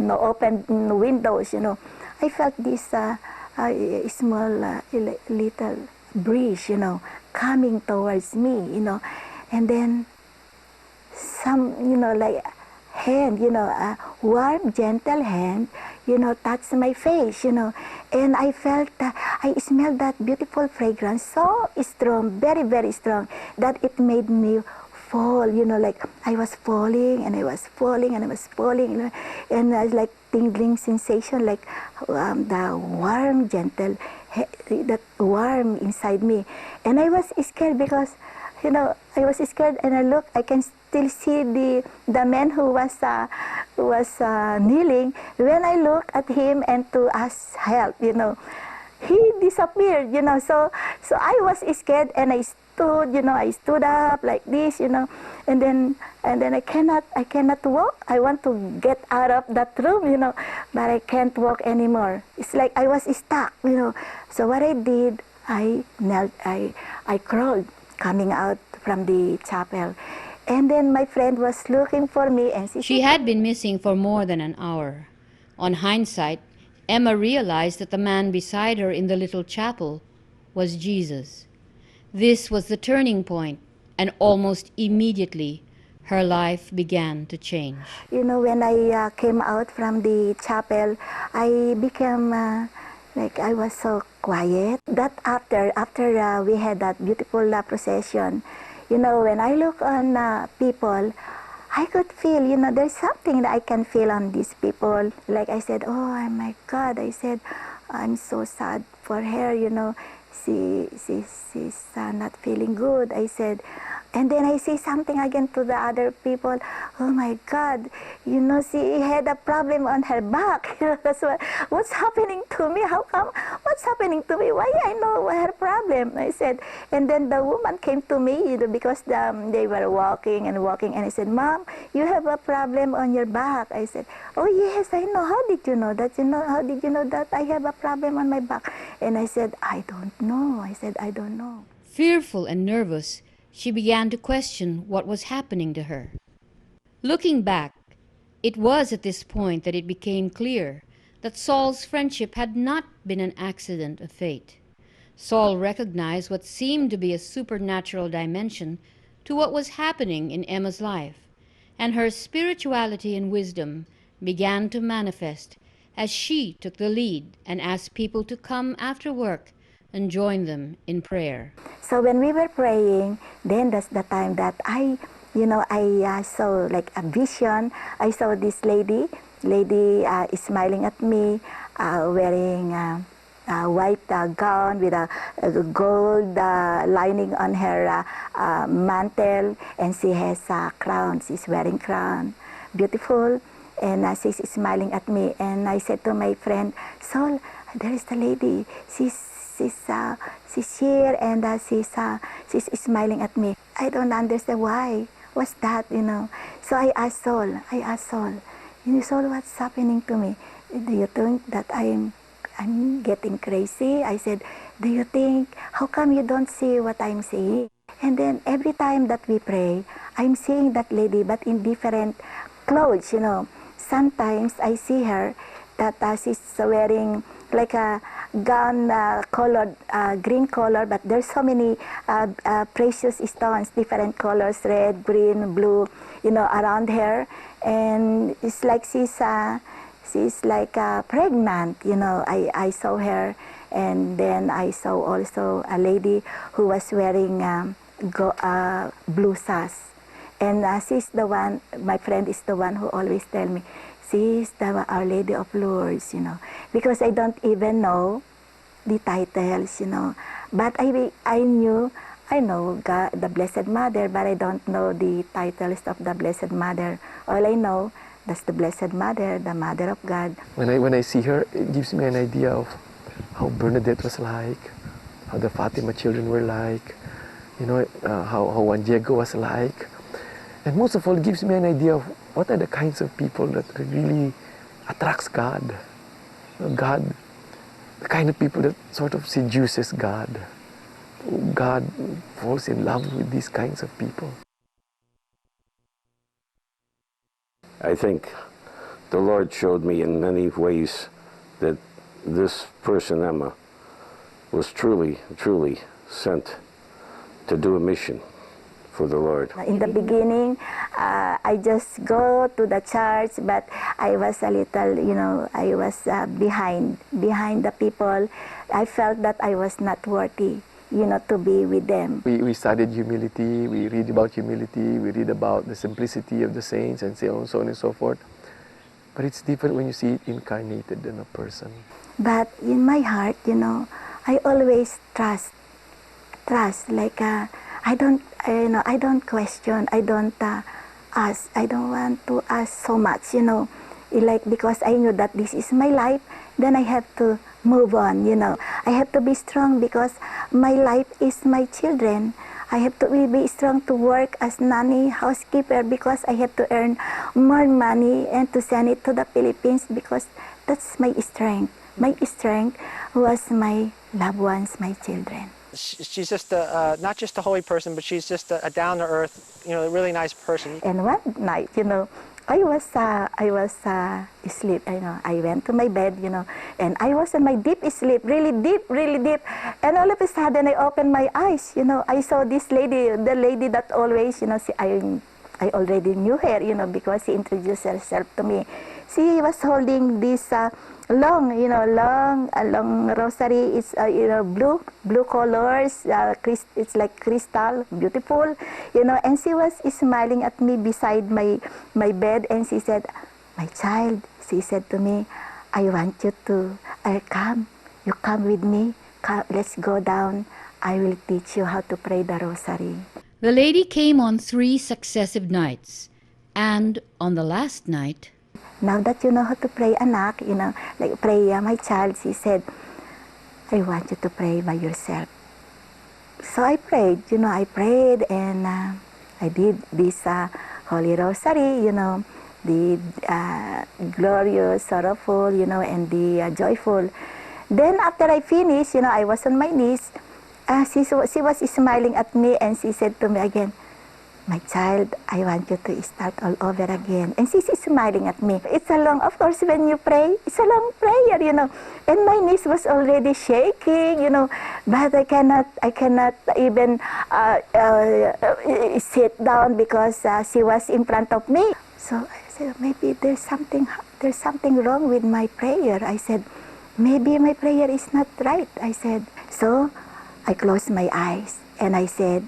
open windows, you know. I felt this small little breeze, you know, coming towards me, you know. And then some, you know, like hand, you know, a warm, gentle hand, you know, touched my face, you know. And I felt, I smelled that beautiful fragrance, so strong, very, very strong, that it made me fall, you know, like I was falling, and I was falling, and I was falling, you know, and I was like tingling sensation, like the warm, gentle, that warm inside me. And I was scared because, you know, I was scared, and I looked, I can still see the man who was kneeling. When I look at him and to ask help, you know, he disappeared, you know. So I was scared, and I stood, you know, I stood up like this, you know, and then I cannot walk. I want to get out of that room, you know, but I can't walk anymore. It's like I was stuck, you know. So what I did, I knelt, I crawled, coming out from the chapel. And then my friend was looking for me, and She had been missing for more than an hour. On hindsight, Emma realized that the man beside her in the little chapel was Jesus. This was the turning point, and almost immediately her life began to change. You know, when I came out from the chapel, I became like I was so quiet. That after we had that beautiful procession, you know, when I look on people, I could feel, you know, there's something that I can feel on these people. Like I said, oh my God, I said, I'm so sad for her, you know. She's not feeling good, I said. And then I say something again to the other people. Oh my God, you know, she had a problem on her back. That's what's happening to me? How come? What's happening to me? Why I know her problem? I said. And then the woman came to me, you know, because they were walking, and I said, Mom, you have a problem on your back. I said, oh yes, I know. How did you know that? How did you know that I have a problem on my back? And I said, I don't know. I said, I don't know. Fearful and nervous, she began to question what was happening to her. Looking back, it was at this point that it became clear that Saul's friendship had not been an accident of fate. Saul recognized what seemed to be a supernatural dimension to what was happening in Emma's life, and her spirituality and wisdom began to manifest as she took the lead and asked people to come after work and join them in prayer. So when we were praying, then that's the time that I saw like a vision. I saw this lady is smiling at me, wearing a white gown with a gold lining on her mantle, and she has a crown. She's wearing crown, beautiful, and she's smiling at me. And I said to my friend, Sol, there is the lady. She's here, and she's smiling at me. I don't understand why. What's that, So I asked Sol, Sol, what's happening to me? Do you think that I'm getting crazy? I said, do you think, how come you don't see what I'm seeing? And then every time that we pray, I'm seeing that lady, but in different clothes, Sometimes I see her that she's wearing like a gown colored, green color, but there's so many precious stones, different colors, red, green, blue, around her. And it's like she's like pregnant, I saw her. And then I saw also a lady who was wearing blue sash. And she's the one, my friend is the one who always tell me, she's Our Lady of Lourdes, because I don't even know the titles, But I know God, the Blessed Mother, but I don't know the titles of the Blessed Mother. All I know, that's the Blessed Mother, the Mother of God. When I see her, it gives me an idea of how Bernadette was like, how the Fatima children were like, how Juan Diego was like. And most of all, it gives me an idea of what are the kinds of people that really attracts God. God, the kind of people that sort of seduces God. God falls in love with these kinds of people. I think the Lord showed me in many ways that this person, Emma, was truly, truly sent to do a mission for the Lord. In the beginning, I just go to the church, but I was a little, I was behind the people. I felt that I was not worthy, to be with them. We studied humility, we read about humility, we read about the simplicity of the saints, and so on and so forth. But it's different when you see it incarnated in a person. But in my heart, I always trust, like I don't question, I don't ask, I don't want to ask so much, like because I knew that this is my life, then I have to move on, I have to be strong because my life is my children. I have to be strong to work as nanny, housekeeper, because I have to earn more money and to send it to the Philippines because that's my strength. My strength was my loved ones, my children. She's just not just a holy person, but she's just a down-to-earth, really nice person. And one night, I was asleep. I went to my bed, and I was in my deep sleep, really deep. And all of a sudden, I opened my eyes. I saw this lady, the lady that always, I already knew her, because she introduced herself to me. She was holding this long rosary. It's blue colors. It's like crystal, beautiful, And she was smiling at me beside my bed, and she said, "My child," she said to me, "I want you to come. You come with me. Come, let's go down. I will teach you how to pray the rosary." The lady came on 3 successive nights, and on the last night, "Now that you know how to pray, anak, like pray, my child," she said, "I want you to pray by yourself." So I prayed, I prayed, and I did this Holy Rosary, the glorious, sorrowful, and the joyful. Then after I finished, I was on my knees. She was smiling at me, and she said to me again, "My child, I want you to start all over again." And she's smiling at me. It's a long, of course, when you pray, it's a long prayer, And my knees was already shaking, But I cannot even sit down because she was in front of me. So I said, maybe there's something wrong with my prayer. I said, maybe my prayer is not right. I said, so I closed my eyes and I said,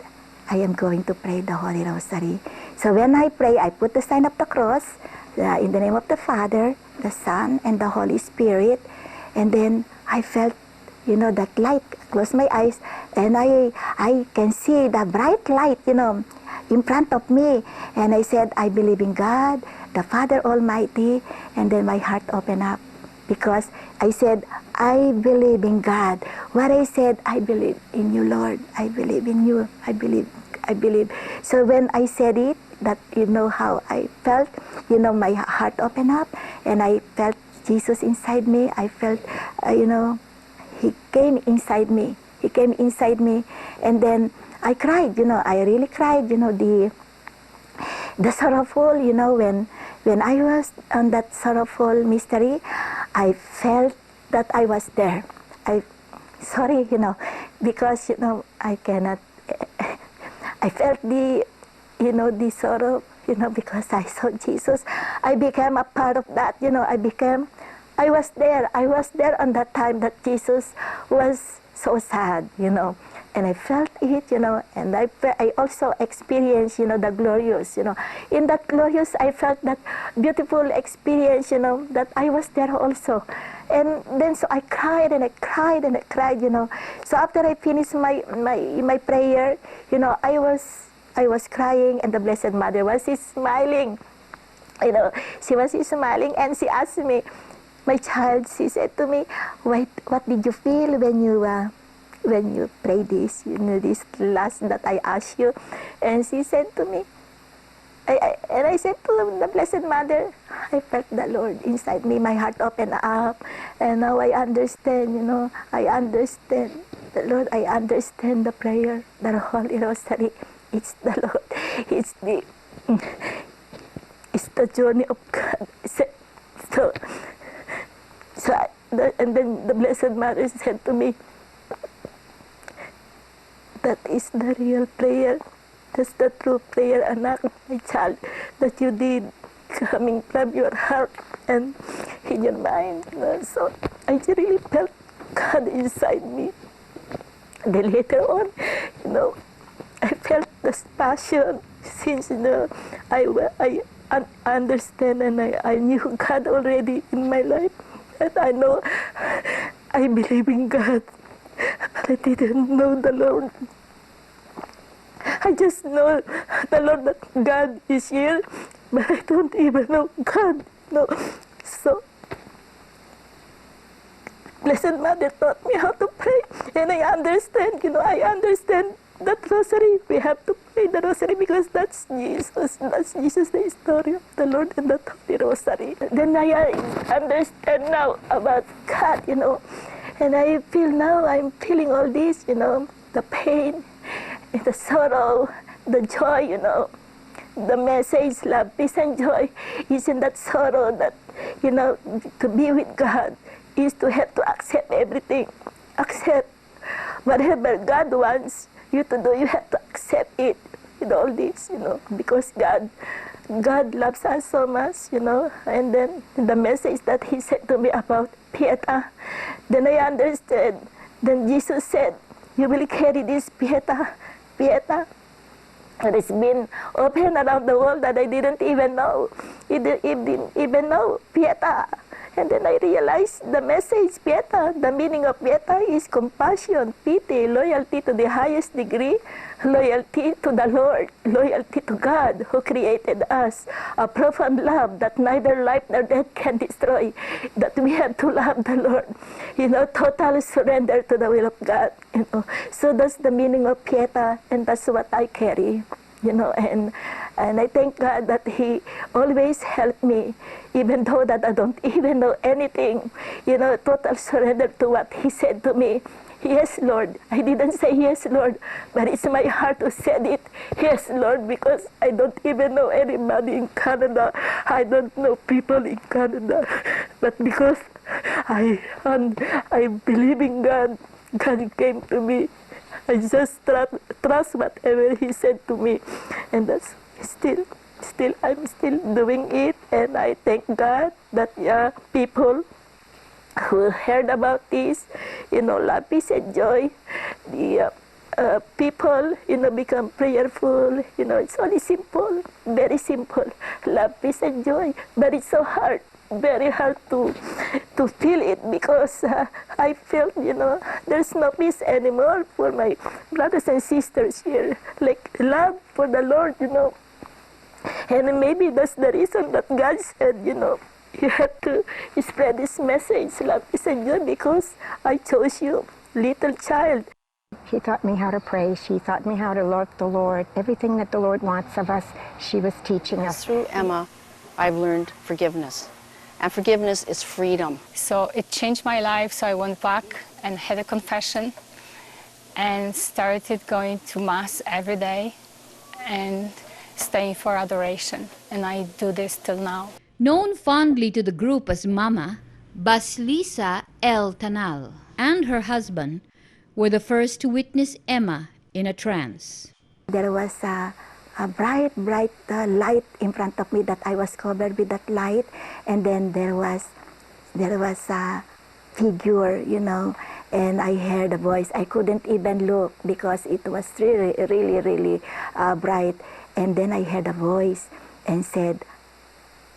I am going to pray the Holy Rosary. So when I pray, I put the sign of the cross in the name of the Father, the Son, and the Holy Spirit. And then I felt, that light. Close my eyes, and I can see the bright light, in front of me. And I said, I believe in God, the Father Almighty. And then my heart opened up, because I said, I believe in God. What I said, I believe in you, Lord. I believe in you. I believe. So when I said it, that how I felt, my heart opened up, and I felt Jesus inside me. I felt, He came inside me. He came inside me, and then I cried. I really cried. The sorrowful. When I was on that sorrowful mystery, I felt that I was there. Sorry, because I cannot. I felt the sorrow, because I saw Jesus. I became a part of that. I was there. I was there on that time that Jesus was so sad, and I felt it, and I also experienced, the glorious, In that glorious, I felt that beautiful experience, that I was there also. And then so I cried and I cried and I cried, So after I finished my prayer, I was crying, and the Blessed Mother was smiling. She was smiling, and she asked me, my child, she said to me, what did you feel when you pray this, this last that I asked you? And she said to me, and I said to the Blessed Mother, I felt the Lord inside me, my heart opened up, and now I understand, I understand the Lord, I understand the prayer, the Holy Rosary. It's the Lord, it's the journey of God. And then the Blessed Mother said to me, that is the real prayer. That's the true prayer, anak, my child, that you did coming from your heart and in your mind. So I really felt God inside me. Then later on, I felt this passion since I understand and I knew God already in my life. And I know I believe in God, but I didn't know the Lord. I just know the Lord, that God is here, but I don't even know God. No. So, Blessed Mother taught me how to pray, and I understand, I understand that rosary. We have to pray the rosary because that's Jesus. That's Jesus, the story of the Lord and the Holy Rosary. Then I understand now about God, and I feel now, I'm feeling all this, the pain, and the sorrow, the joy, the message, love, peace, and joy is in that sorrow that, to be with God is to have to accept everything. Accept whatever God wants you to do, you have to accept it with all this, because God loves us so much, and then the message that He said to me about Pieta, then I understood. Then Jesus said, you will carry this Pieta. It has been open around the world that I didn't even know. Didn't even know Pieta. And then I realized the message, Pieta, the meaning of Pieta is compassion, pity, loyalty to the highest degree, loyalty to the Lord, loyalty to God who created us, a profound love that neither life nor death can destroy, that we have to love the Lord, total surrender to the will of God. So that's the meaning of Pieta, and that's what I carry. And I thank God that He always helped me, even though that I don't even know anything, total surrender to what He said to me. Yes, Lord. I didn't say yes, Lord, but it's my heart who said it. Yes, Lord, because I don't even know anybody in Canada. I don't know people in Canada. But because I believe in God, God came to me. I just trust whatever He said to me, and that's still I'm still doing it, and I thank God that people who heard about this, love, peace, and joy, the people, become prayerful. It's only simple, very simple, love, peace, and joy, but it's so hard, very hard to feel it, because I felt, there's no peace anymore for my brothers and sisters here, like love for the Lord, and maybe that's the reason that God said, you have to spread this message, love, peace, and joy, because I chose you, little child. She taught me how to pray. She taught me how to love the Lord. Everything that the Lord wants of us, she was teaching us. Through Emma, I've learned forgiveness. And forgiveness is freedom. So it changed my life, so I went back and had a confession and started going to Mass every day and staying for adoration. And I do this till now. Known fondly to the group as Mama, Baslisa El Tanal and her husband were the first to witness Emma in a trance. There was a bright light in front of me that I was covered with that light, and then there was a figure, and I heard a voice. I couldn't even look because it was really bright, and then I heard a voice and said,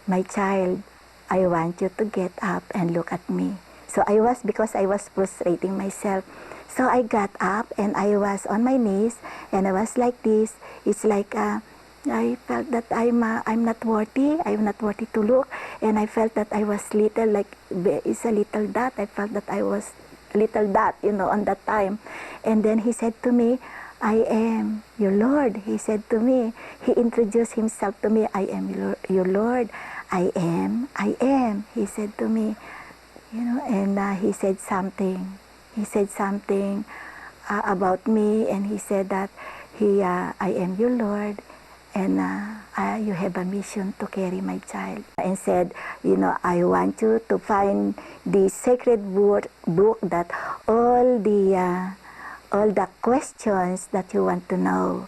"My child, I want you to get up and look at me." So because I was prostrating myself. So I got up and I was on my knees and I was like this. It's like I felt that I'm not worthy. I'm not worthy to look, and I felt that I was little, like it's a little dot. I felt that I was little dot, on that time. And then he said to me, "I am your Lord." He said to me. He introduced himself to me. "I am your Lord. I am. He said to me, and he said something. He said something about me, and he said that I am your Lord, and you have a mission to carry my child. And said, I want you to find the sacred book that all the questions that you want to know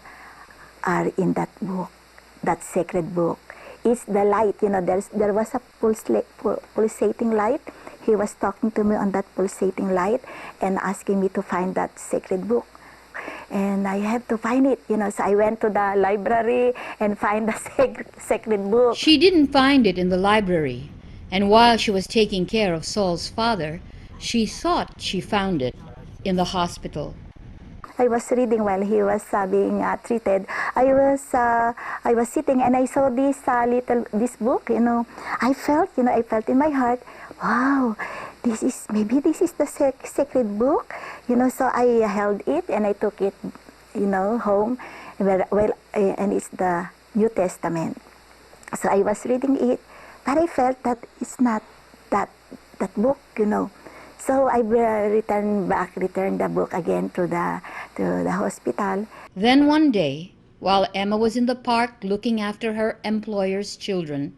are in that book, that sacred book. It's the light, there was a pulsating light. He was talking to me on that pulsating light and asking me to find that sacred book. And I have to find it, so I went to the library and find the sacred book. She didn't find it in the library, and while she was taking care of Saul's father, she thought she found it in the hospital. I was reading while he was being treated. I was sitting and I saw this book. I felt in my heart, wow, maybe this is the sacred book. So I held it and I took it, home. And it's the New Testament. So I was reading it, but I felt that it's not that book, So I returned the book again to the hospital. Then one day, while Emma was in the park looking after her employer's children,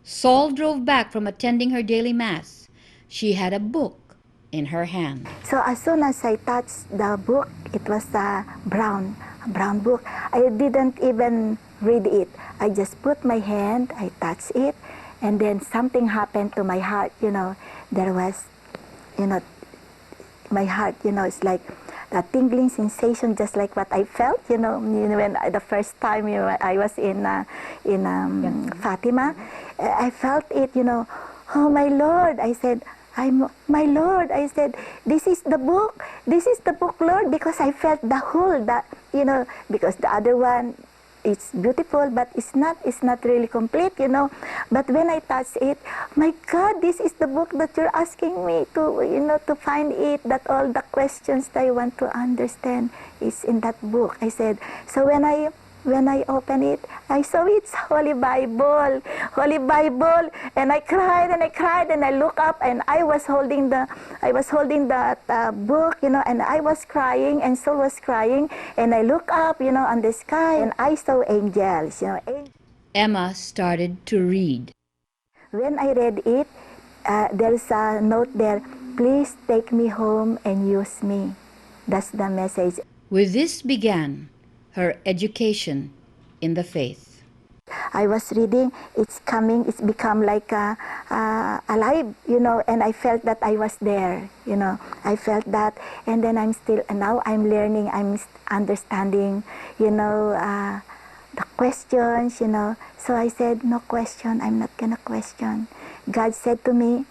Saul drove back from attending her daily mass. She had a book in her hand. So as soon as I touched the book, it was a brown book. I didn't even read it. I just put my hand, I touched it, and then something happened to my heart. There was, my heart, it's like a tingling sensation, just like what I felt, when the first time I was in Fatima. I felt it, oh my Lord, I said, my Lord, I said, this is the book, Lord, because I felt the whole, because the other one, it's beautiful, but it's not really complete, But when I touched it, my God, this is the book that you're asking me to, to find it, that all the questions that I want to understand is in that book. I said, so when I opened it, I saw it's Holy Bible, and I cried, and I looked up, and I was holding that book, and I was crying, and Saul was crying, and I looked up, on the sky, and I saw angels, Emma started to read. When I read it, there's a note there, please take me home and use me. That's the message. With this began her education in the faith. I was reading, it's become like alive, and I felt that I was there, I felt that, and then now I'm learning, I'm understanding, the questions, so I said, no question, I'm not gonna question. God said to me,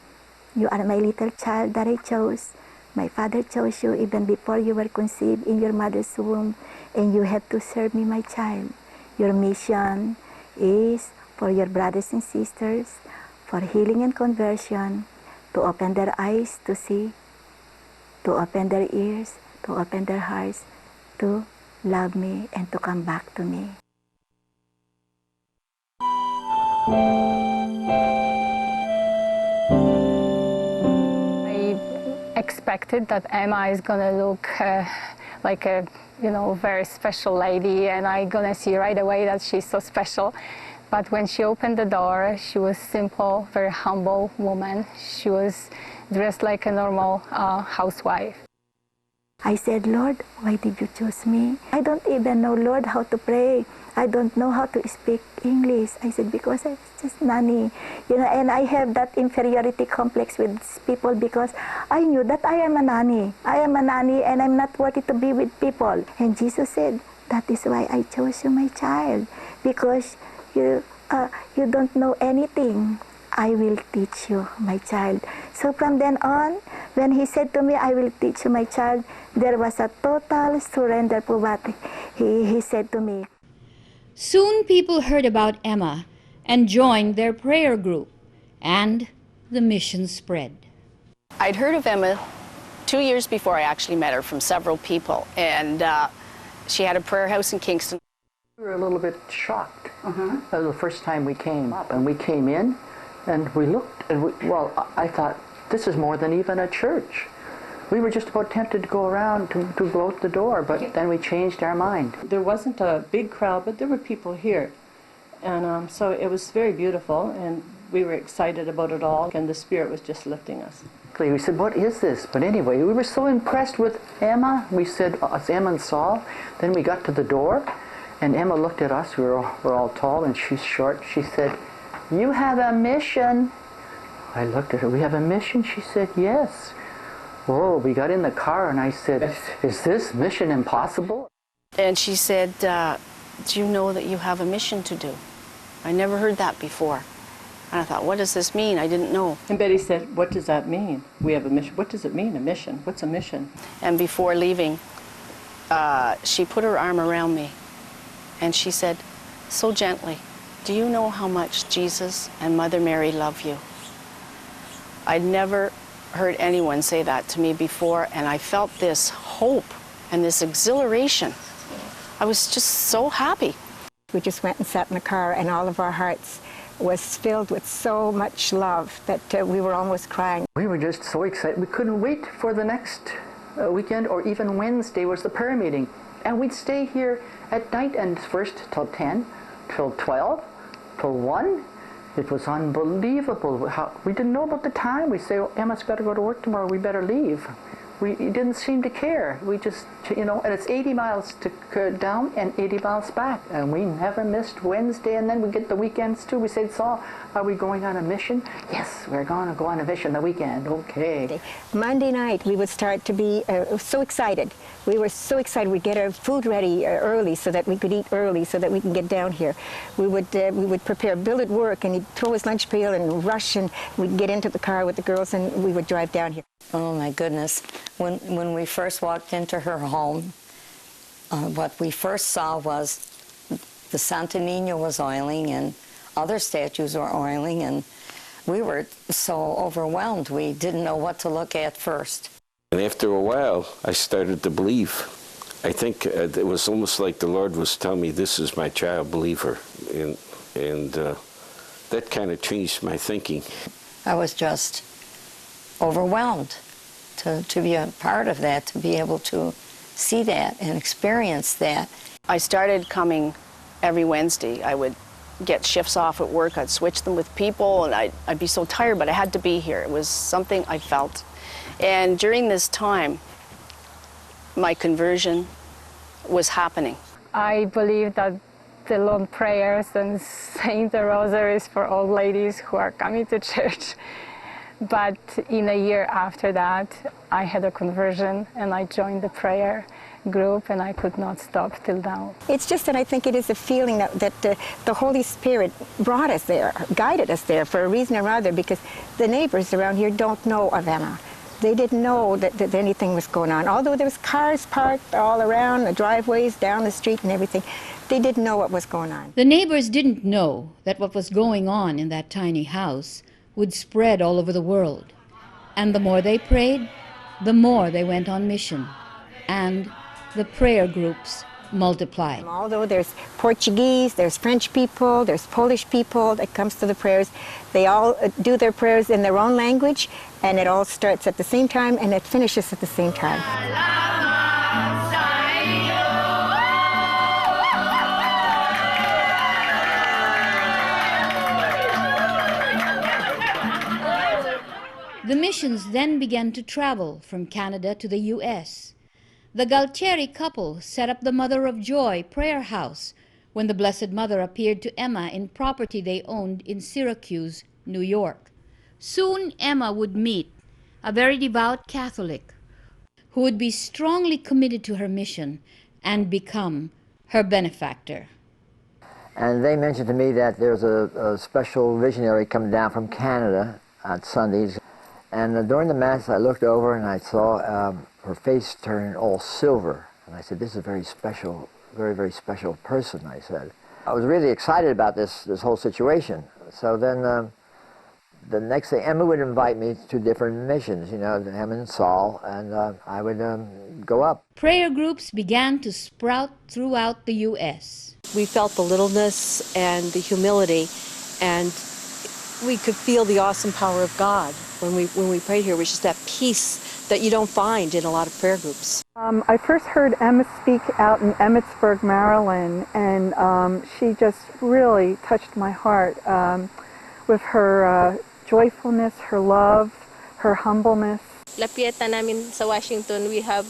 you are my little child that I chose. My Father chose you even before you were conceived in your mother's womb, and you have to serve me, my child. Your mission is for your brothers and sisters, for healing and conversion, to open their eyes to see, to open their ears, to open their hearts, to love me and to come back to me. I expected that Emma is gonna look like a very special lady, and I'm gonna see right away that she's so special. But when she opened the door, she was simple, very humble woman. She was dressed like a normal housewife. I said, Lord, why did you choose me? I don't even know, Lord, how to pray. I don't know how to speak English. I said, because I'm just nanny, and I have that inferiority complex with people because I knew that I am a nanny. I am a nanny and I'm not worthy to be with people. And Jesus said, that is why I chose you, my child, because you don't know anything. I will teach you, my child. So from then on, when he said to me, I will teach you, my child, there was a total surrender to what he said to me. Soon people heard about Emma and joined their prayer group, and the mission spread. I'd heard of Emma 2 years before I actually met her from several people, and she had a prayer house in Kingston. We were a little bit shocked. That was the first time we came up, and we came in, and we looked, and I thought, this is more than even a church. We were just about tempted to go around to go out the door, but then we changed our mind. There wasn't a big crowd, but there were people here. And so it was very beautiful, and we were excited about it all, and the Spirit was just lifting us. We said, what is this? But anyway, we were so impressed with Emma. We said, it's Emma and Saul. Then we got to the door, and Emma looked at us. We're all tall, and she's short. She said, you have a mission. I looked at her. We have a mission? She said, yes. Whoa, we got in the car, and I said, is this mission impossible? And she said, do you know that you have a mission to do? I never heard that before. And I thought, what does this mean? I didn't know. And Betty said, what does that mean? We have a mission. What does it mean, a mission? What's a mission? And before leaving, she put her arm around me, and she said, so gently, do you know how much Jesus and Mother Mary love you? I'd never heard anyone say that to me before, and I felt this hope and this exhilaration. I was just so happy. We just went and sat in the car, and all of our hearts was filled with so much love that we were almost crying. We were just so excited. We couldn't wait for the next weekend, or even Wednesday was the prayer meeting. And we'd stay here at night, and first till 10, till 12, till 1. It was unbelievable. We didn't know about the time. We say, oh, Emma's got to go to work tomorrow, we better leave. We didn't seem to care. We just, and it's 80 miles to down and 80 miles back. And we never missed Wednesday. And then we get the weekends too. We said, Saul, are we going on a mission? Yes, we're going to go on a mission the weekend. Okay. Monday night, we would start to be so excited. We were so excited. We'd get our food ready early so that we could eat early so that we can get down here. We would prepare Bill at work, and he'd throw his lunch pail and rush, and we'd get into the car with the girls, and we would drive down here. Oh my goodness. When we first walked into her home, what we first saw was the Santa Nina was oiling, and other statues were oiling, and we were so overwhelmed we didn't know what to look at first. And after a while, I started to believe. I think it was almost like the Lord was telling me, this is my child, believe her. And that kind of changed my thinking. I was just overwhelmed to be a part of that, to be able to see that and experience that. I started coming every Wednesday. I would get shifts off at work, I'd switch them with people, and I'd be so tired, but I had to be here. It was something I felt. And during this time, my conversion was happening. I believe that the long prayers and saying the rosaries for old ladies who are coming to church. But in a year after that, I had a conversion and I joined the prayer group, and I could not stop till now. It's just that I think it is a feeling that the Holy Spirit brought us there, guided us there for a reason or other, because the neighbors around here don't know of Emma. They didn't know that anything was going on. Although there was cars parked all around, the driveways, down the street and everything, they didn't know what was going on. The neighbors didn't know that what was going on in that tiny house would spread all over the world. And the more they prayed, the more they went on mission. And the prayer groups multiplied. Although there's Portuguese, there's French people, there's Polish people that comes to the prayers, they all do their prayers in their own language, and it all starts at the same time and it finishes at the same time. The missions then began to travel from Canada to the U.S. The Galtieri couple set up the Mother of Joy prayer house when the Blessed Mother appeared to Emma in property they owned in Syracuse, New York. Soon Emma would meet a very devout Catholic who would be strongly committed to her mission and become her benefactor. And they mentioned to me that there's a special visionary coming down from Canada on Sundays. And during the Mass, I looked over and I saw her face turn all silver. And I said, this is a very special, very, very special person, I said. I was really excited about this whole situation. So then the next thing, Emma would invite me to different missions, you know, Emma and Saul, and I would go up. Prayer groups began to sprout throughout the U.S. We felt the littleness and the humility, and we could feel the awesome power of God when we prayed here, which is that peace that you don't find in a lot of prayer groups. I first heard Emma speak out in Emmitsburg, Maryland, and she just really touched my heart with her joyfulness, her love, her humbleness. La Pieta namin sa Washington, we have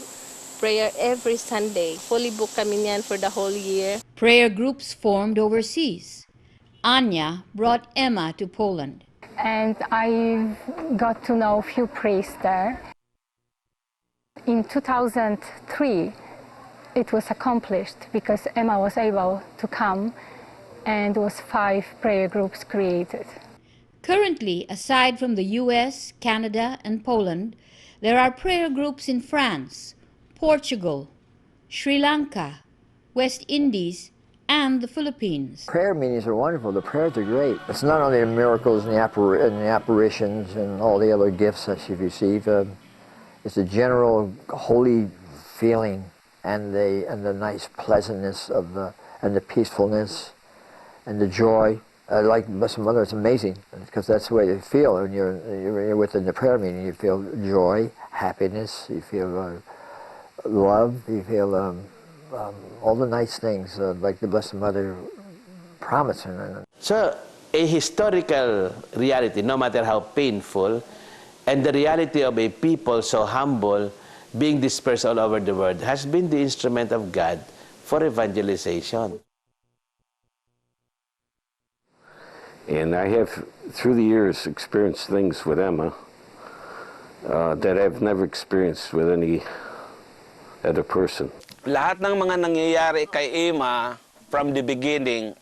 prayer every Sunday. Fully booked kami niyan for the whole year. Prayer groups formed overseas. Anya brought Emma to Poland. And I got to know a few priests there. In 2003, it was accomplished because Emma was able to come, and there was 5 prayer groups created. Currently, aside from the U.S., Canada, and Poland, there are prayer groups in France, Portugal, Sri Lanka, West Indies, and the Philippines. Prayer meetings are wonderful. The prayers are great. It's not only the miracles and the apparitions and all the other gifts that you receive. It's a general holy feeling and the nice pleasantness of and the peacefulness and the joy. Like Blessed Mother, it's amazing because that's the way you feel when you're within the prayer meeting. You feel joy, happiness, you feel love, you feel all the nice things like the Blessed Mother promised. So a historical reality, no matter how painful, and the reality of a people so humble being dispersed all over the world has been the instrument of God for evangelization. And I have, through the years, experienced things with Emma that I've never experienced with any other person. Lahat ng mga nangyayari kay Emma from the beginning,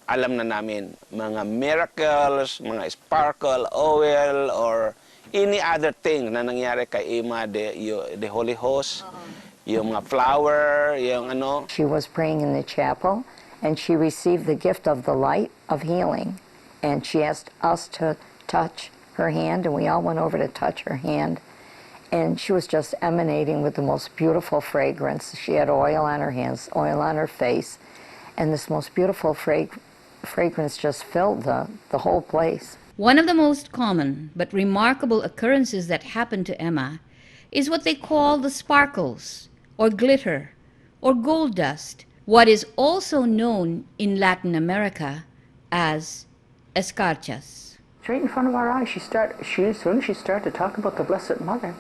alam na namin. Mga miracles, mga sparkle, oil, or any other thing na nangyayari kay Emma, the Holy Host, yung mga flower, yung ano. She was praying in the chapel, and she received the gift of the light of healing. And she asked us to touch her hand, and we all went over to touch her hand. And she was just emanating with the most beautiful fragrance. She had oil on her hands, oil on her face, and this most beautiful fragrance just filled the whole place. One of the most common but remarkable occurrences that happened to Emma is what they call the sparkles, or glitter, or gold dust, what is also known in Latin America as escarchas. Right in front of our eyes, as soon as she started to talk about the Blessed Mother,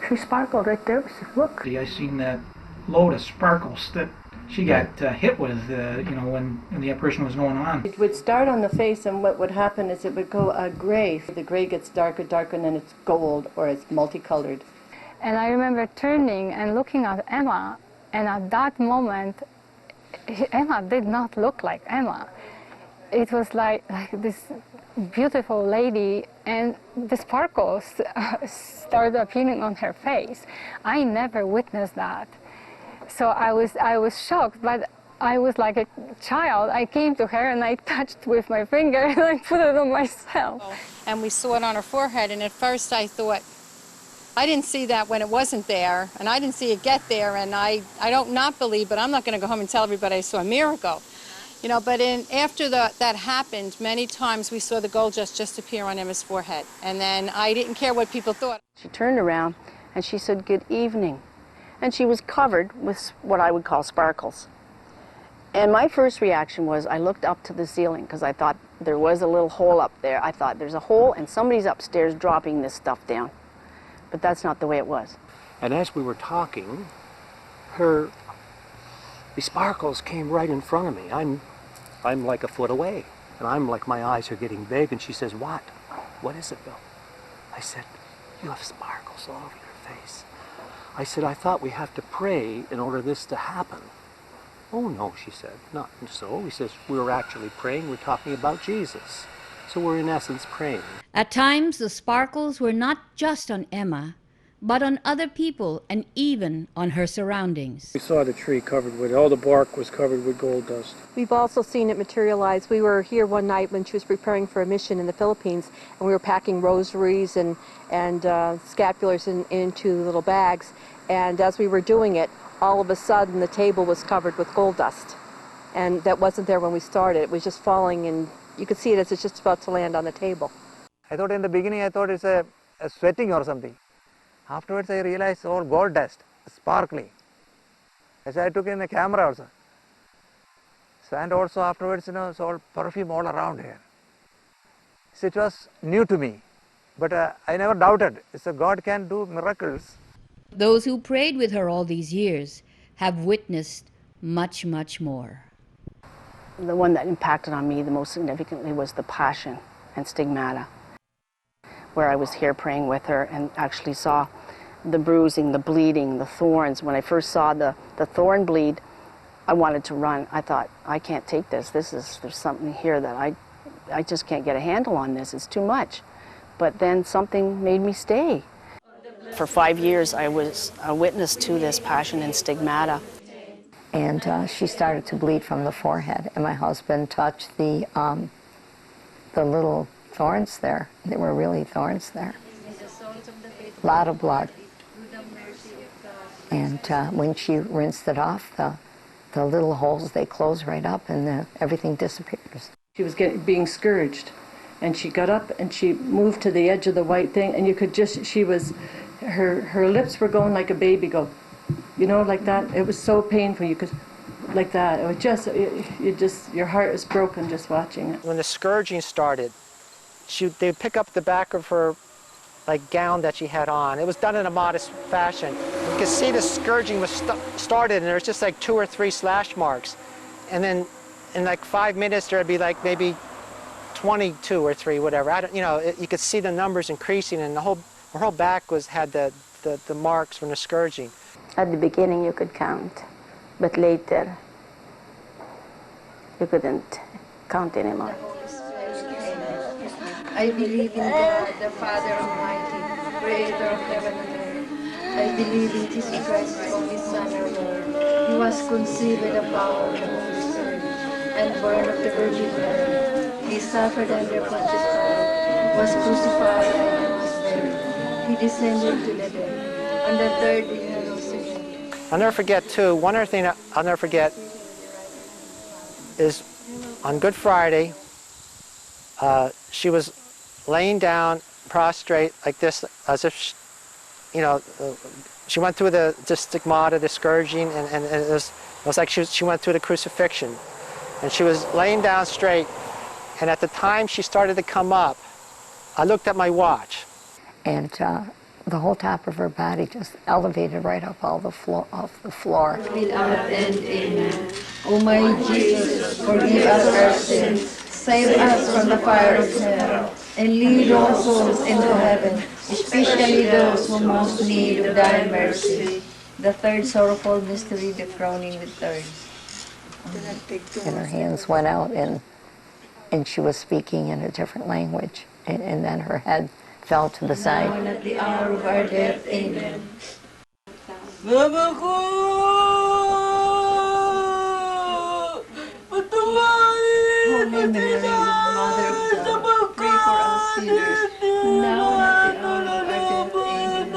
she sparkled right there. We said, look. I seen that load of sparkles that she got hit with, when the apparition was going on. It would start on the face, and what would happen is it would go gray. The gray gets darker, darker, and then it's gold, or it's multicolored. And I remember turning and looking at Emma, and at that moment, Emma did not look like Emma. It was like this beautiful lady, and the sparkles started appearing on her face. I never witnessed that. So I was shocked, but I was like a child. I came to her and I touched with my finger and I put it on myself. And we saw it on her forehead, and at first I thought, I didn't see that when it wasn't there, and I didn't see it get there, and I don't not believe, but I'm not going to go home and tell everybody I saw a miracle. But after that happened, many times we saw the gold just appear on Emma's forehead, and then I didn't care what people thought. She turned around and she said, "Good evening." And she was covered with what I would call sparkles. And my first reaction was I looked up to the ceiling because I thought there was a little hole up there. I thought there's a hole and somebody's upstairs dropping this stuff down. But that's not the way it was. And as we were talking, the sparkles came right in front of me. I'm like a foot away, and I'm like, my eyes are getting big, and she says, "What? What is it, Bill?" I said, "You have sparkles all over your face." I said, "I thought we have to pray in order this to happen." "Oh no," she said, "not so." He says, "We're actually praying, we're talking about Jesus. So we're in essence praying." At times, the sparkles were not just on Emma, but on other people and even on her surroundings. We saw the tree covered with, all the bark was covered with gold dust. We've also seen it materialize. We were here one night when she was preparing for a mission in the Philippines, and we were packing rosaries and scapulars into little bags. And as we were doing it, all of a sudden the table was covered with gold dust. And that wasn't there when we started. It was just falling, and you could see it as it's just about to land on the table. I thought in the beginning, I thought it's a sweating or something. Afterwards, I realized all gold dust, sparkling. As I took in the camera also. So, and also afterwards, it's all perfume all around here. So it was new to me, but I never doubted. So God can do miracles. Those who prayed with her all these years have witnessed much, much more. The one that impacted on me the most significantly was the Passion and Stigmata, where I was here praying with her and actually saw the bruising, the bleeding, the thorns. When I first saw the thorn bleed, I wanted to run. I thought, I can't take this. There's something here that I just can't get a handle on this. It's too much. But then something made me stay. For 5 years, I was a witness to this Passion and Stigmata. And she started to bleed from the forehead, and my husband touched the little thorns there. There were really thorns there. A lot of blood. And when she rinsed it off, the little holes, they closed right up, and everything disappears. She was being scourged, and she got up and she moved to the edge of the white thing, and you could just, her lips were going like a baby go, like that. It was so painful, you could, like that. It was just, your heart is broken just watching it. When the scourging started, they would pick up the back of her gown that she had on. It was done in a modest fashion. You could see the scourging was started, and there was just 2 or 3 slash marks. And then in 5 minutes, there'd be maybe 22 or 3, whatever. You could see the numbers increasing, and her whole back had the marks from the scourging. At the beginning you could count, but later you couldn't count anymore. I believe in God, the Father Almighty, creator of heaven and earth. I believe in Jesus Christ, His only Son, our Lord. He was conceived by the power of the Holy Spirit and born of the Virgin Mary. He suffered under Pontius Pilate, was crucified and was buried. He descended to the dead. On the third day he rose again. I'll never forget, too, one other thing I'll never forget is on Good Friday, she was laying down prostrate like this, as if she went through the stigmata, the scourging, and it was like she went through the crucifixion. And she was laying down straight, and at the time she started to come up, I looked at my watch. And the whole top of her body just elevated right up off the floor. Without end, amen. O my Jesus, forgive us our sins, save us from the fire of hell, and lead all souls into heaven, especially those who most need of thy mercy. The third sorrowful mystery, the crowning with thorns. And her hands went out, and she was speaking in a different language, and then her head fell to the side. Now and at the hour of our death, amen. Holy Mary, Mother of God, pray for us sinners, now and at the hour of our death, amen.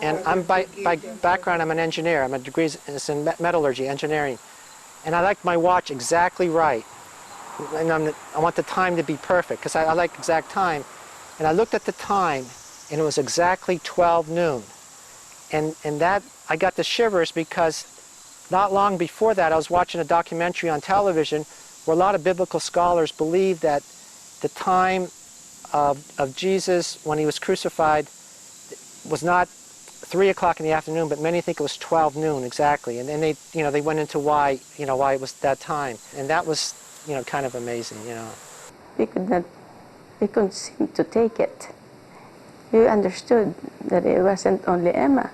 And I'm by background, I'm an engineer. I'm a degree in metallurgy, engineering. And I like my watch exactly right. And I want the time to be perfect, because I like exact time. And I looked at the time, and it was exactly 12 noon. And that, I got the shivers because not long before that, I was watching a documentary on television where a lot of biblical scholars believe that the time of Jesus when he was crucified was not 3 o'clock in the afternoon, but many think it was 12 noon exactly. And then they, they went into why it was that time. And that was, kind of amazing, We couldn't seem to take it. We understood that it wasn't only Emma,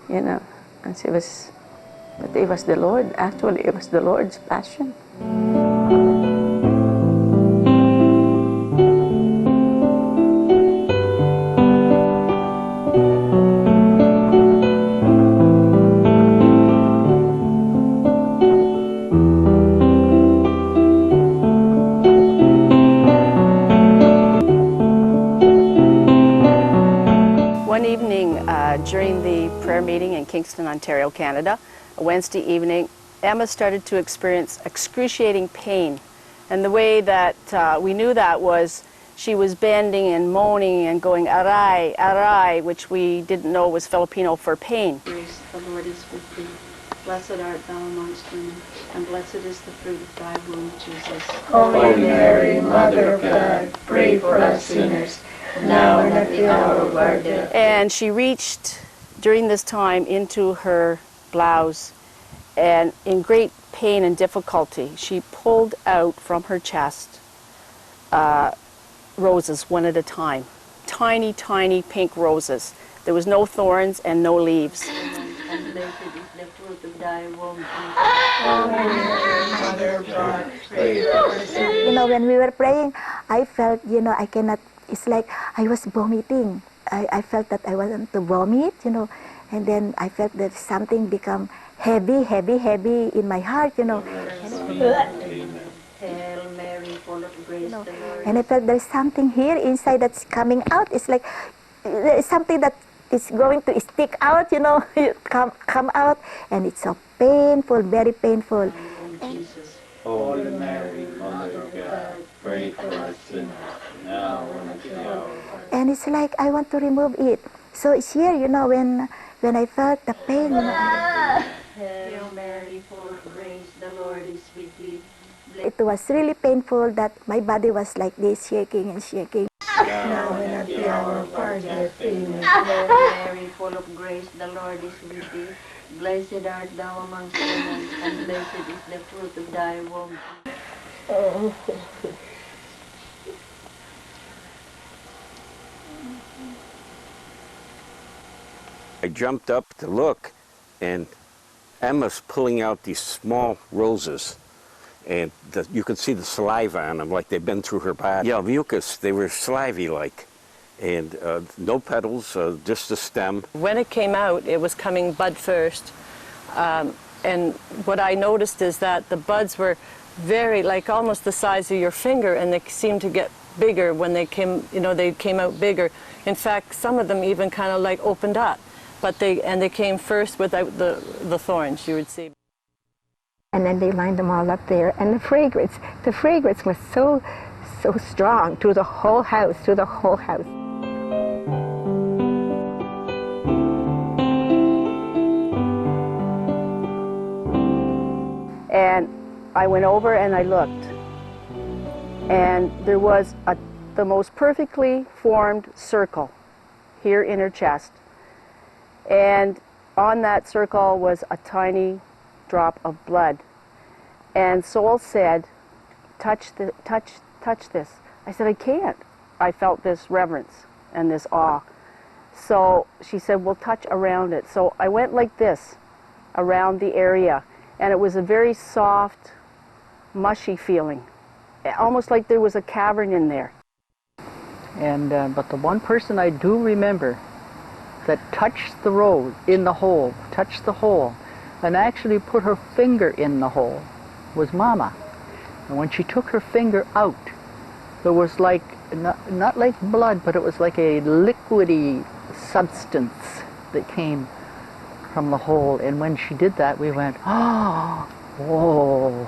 and she was, but it was the Lord. Actually, it was the Lord's passion. One evening during the prayer meeting in Kingston, Ontario, Canada, a Wednesday evening, Emma started to experience excruciating pain. And the way that we knew that was she was bending and moaning and going, aray, aray, which we didn't know was Filipino for pain. Grace, the Lord is with thee. Blessed art thou amongst women, and blessed is the fruit of thy womb, Jesus. Holy Mary, Mother of God, pray for us sinners, now and at the hour of our death. And she reached during this time into her blouse, and in great pain and difficulty, she pulled out from her chest roses one at a time. Tiny, tiny pink roses. There was no thorns and no leaves. And blessed is the fruit of thy womb, Jesus. Holy Mary, Mother of God, pray for us sinners. When we were praying, I felt, I cannot, it's like I was vomiting. I felt that I wasn't to vomit, and then I felt that something become heavy, heavy, heavy in my heart, Hail Mary, full of grace, the Lord. And I felt there's something here inside that's coming out. It's like there's something that is going to stick out, come out, and it's so painful, very painful. Holy Mary, Mother of God, pray for us sinners, now and at the hour. And it's like I want to remove it. So it's here, when I felt the pain. Hail Mary, full of grace, the Lord is with thee. It was really painful that my body was like this, shaking and shaking. Now and at the hour of our death, amen. Hail Mary, full of grace, the Lord is with thee. Blessed art thou amongst women, and blessed is the fruit of thy womb. I jumped up to look, and Emma's pulling out these small roses, and you could see the saliva on them, like they've been through her body. Yeah, mucus, they were slivy-like, and no petals, just a stem. When it came out, it was coming bud first, and what I noticed is that the buds were very, like almost the size of your finger, and they seemed to get bigger when they came, they came out bigger. In fact, some of them even kind of like opened up. But they came first without the thorns, you would see. And then they lined them all up there, and the fragrance was so strong through the whole house, And I went over and I looked, and there was a the most perfectly formed circle here in her chest. And on that circle was a tiny drop of blood. And Soul said, touch this. I said, I can't. I felt this reverence and this awe. So she said, well, touch around it. So I went like this around the area, and it was a very soft, mushy feeling, almost like there was a cavern in there. And but the one person I do remember that touched the road in the hole, touched the hole, and actually put her finger in the hole was Mama. And when she took her finger out, there was like, not like blood, but it was like a liquidy substance that came from the hole. And when she did that, we went, oh, whoa.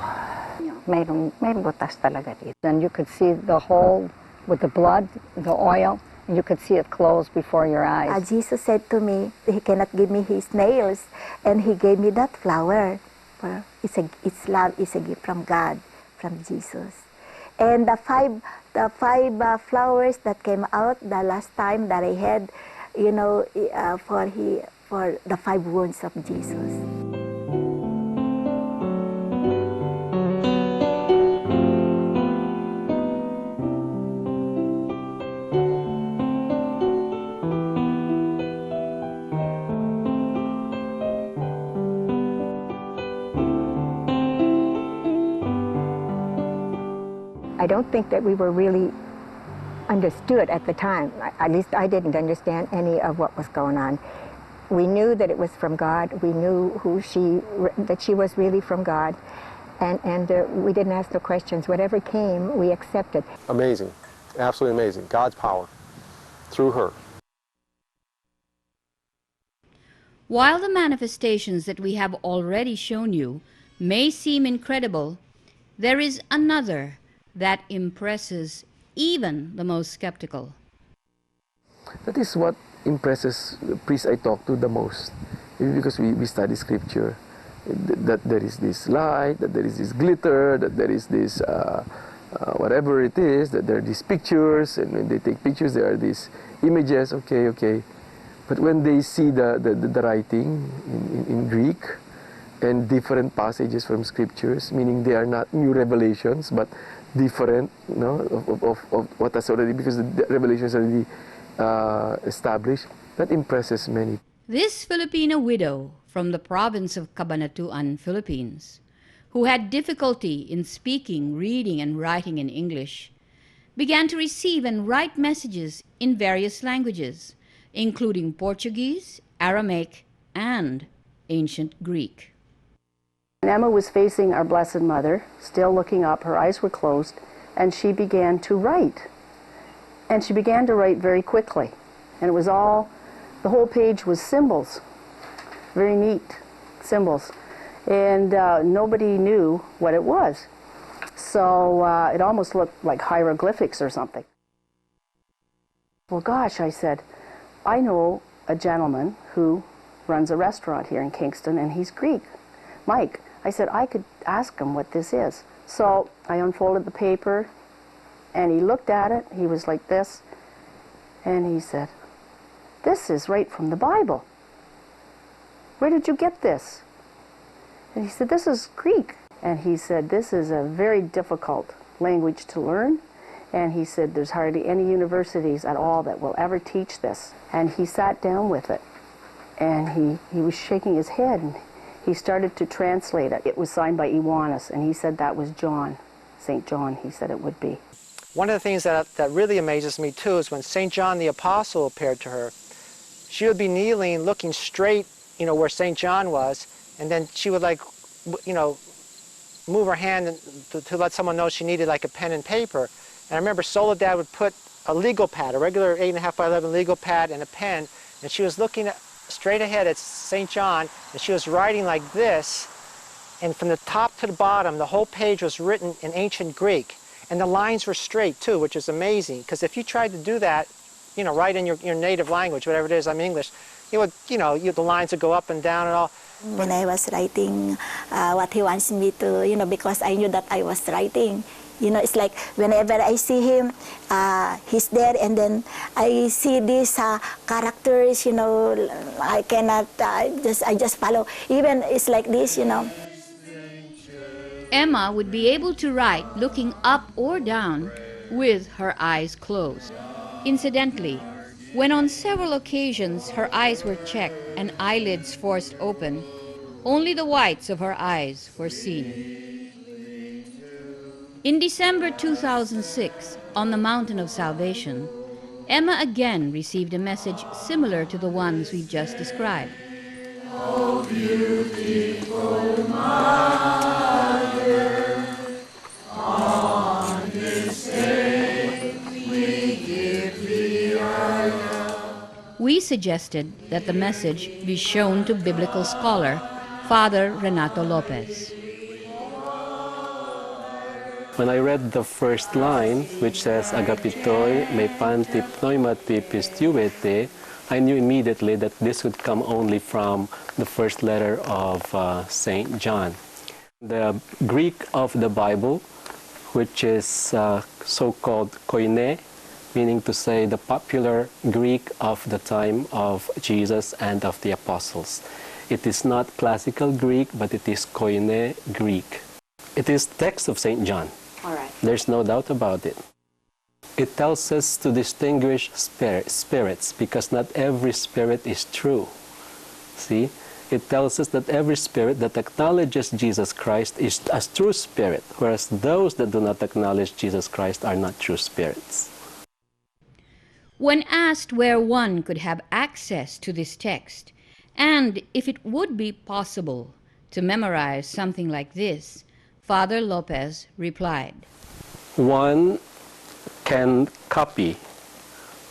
May butas talaga dito. And you could see the hole with the blood, the oil, and you could see it close before your eyes. Jesus said to me, he cannot give me his nails, and he gave me that flower. It's love, it's a gift from God, from Jesus. And the five flowers that came out the last time that I had, you know, for the 5 wounds of Jesus. I don't think that we were really understood at the time. At least I didn't understand any of what was going on. We knew that it was from God. We knew that she was really from God. And we didn't ask no questions. Whatever came, we accepted. Amazing. Absolutely amazing. God's power through her. While the manifestations that we have already shown you may seem incredible, there is another that impresses even the most skeptical. That is what impresses the priests I talk to the most, because we study scripture, that there is this light, that there is this glitter, that there is this whatever it is, that there are these pictures, and when they take pictures there are these images, okay. But when they see the writing in Greek and different passages from scriptures, meaning they are not new revelations, but different, you know, of what has already, because the revelation is already established, that impresses many. This Filipino widow from the province of Cabanatuan, Philippines, who had difficulty in speaking, reading, and writing in English, began to receive and write messages in various languages, including Portuguese, Aramaic, and ancient Greek. Emma was facing our Blessed Mother, still looking up, her eyes were closed, and she began to write. And she began to write very quickly. And it was all, the whole page was symbols, very neat symbols. And nobody knew what it was. So it almost looked like hieroglyphics or something. Well, gosh, I said, I know a gentleman who runs a restaurant here in Kingston, and he's Greek, Mike. I said, I could ask him what this is. So I unfolded the paper, and he looked at it. He was like this, and he said, this is right from the Bible. Where did you get this? And he said, this is Greek. And he said, this is a very difficult language to learn. And he said, there's hardly any universities at all that will ever teach this. And he sat down with it, and he was shaking his head, and he started to translate it. It was signed by Ioannis, and he said that was John, St. John, he said it would be. One of the things that really amazes me too is when St. John the Apostle appeared to her, she would be kneeling, looking straight, you know, where St. John was, and then she would, like, you know, move her hand to let someone know she needed like a pen and paper. And I remember Soledad would put a legal pad, a regular 8.5 by 11 legal pad, and a pen, and she was looking straight ahead at St. John, and she was writing like this, and from the top to the bottom, the whole page was written in ancient Greek, and the lines were straight too, which is amazing, because if you tried to do that, you know, write in your native language, whatever it is, I'm English, you would, you know, the lines would go up and down and all. When I was writing what he wants me to, you know, because I knew that I was writing, You know, it's like whenever I see him, he's there, and then I see these characters, you know, I cannot, I just follow. Even it's like this, you know. Emma would be able to write looking up or down with her eyes closed. Incidentally, when on several occasions her eyes were checked and eyelids forced open, only the whites of her eyes were seen. In December 2006, on the Mountain of Salvation, Emma again received a message similar to the ones we've just described. Oh, beautiful Mother, on this day we give thee our love. We suggested that the message be shown to biblical scholar Father Renato Lopez. When I read the first line, which says, Agapitoi me panti pneumati pistuete, I knew immediately that this would come only from the first letter of St. John. The Greek of the Bible, which is so-called koine, meaning to say the popular Greek of the time of Jesus and of the apostles. It is not classical Greek, but it is koine Greek. It is text of St. John. All right. There's no doubt about it. It tells us to distinguish spirits, because not every spirit is true. See? It tells us that every spirit that acknowledges Jesus Christ is a true spirit, whereas those that do not acknowledge Jesus Christ are not true spirits. When asked where one could have access to this text, and if it would be possible to memorize something like this, Father Lopez replied, One can copy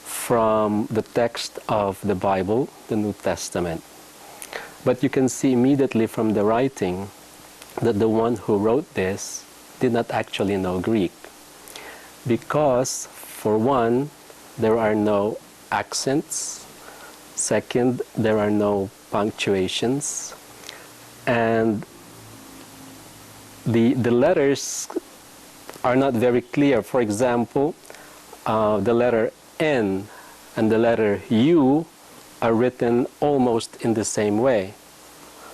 from the text of the Bible, the New Testament. But you can see immediately from the writing that the one who wrote this did not actually know Greek. Because, for one, there are no accents. Second, there are no punctuations. And the letters are not very clear. For example, the letter N and the letter U are written almost in the same way.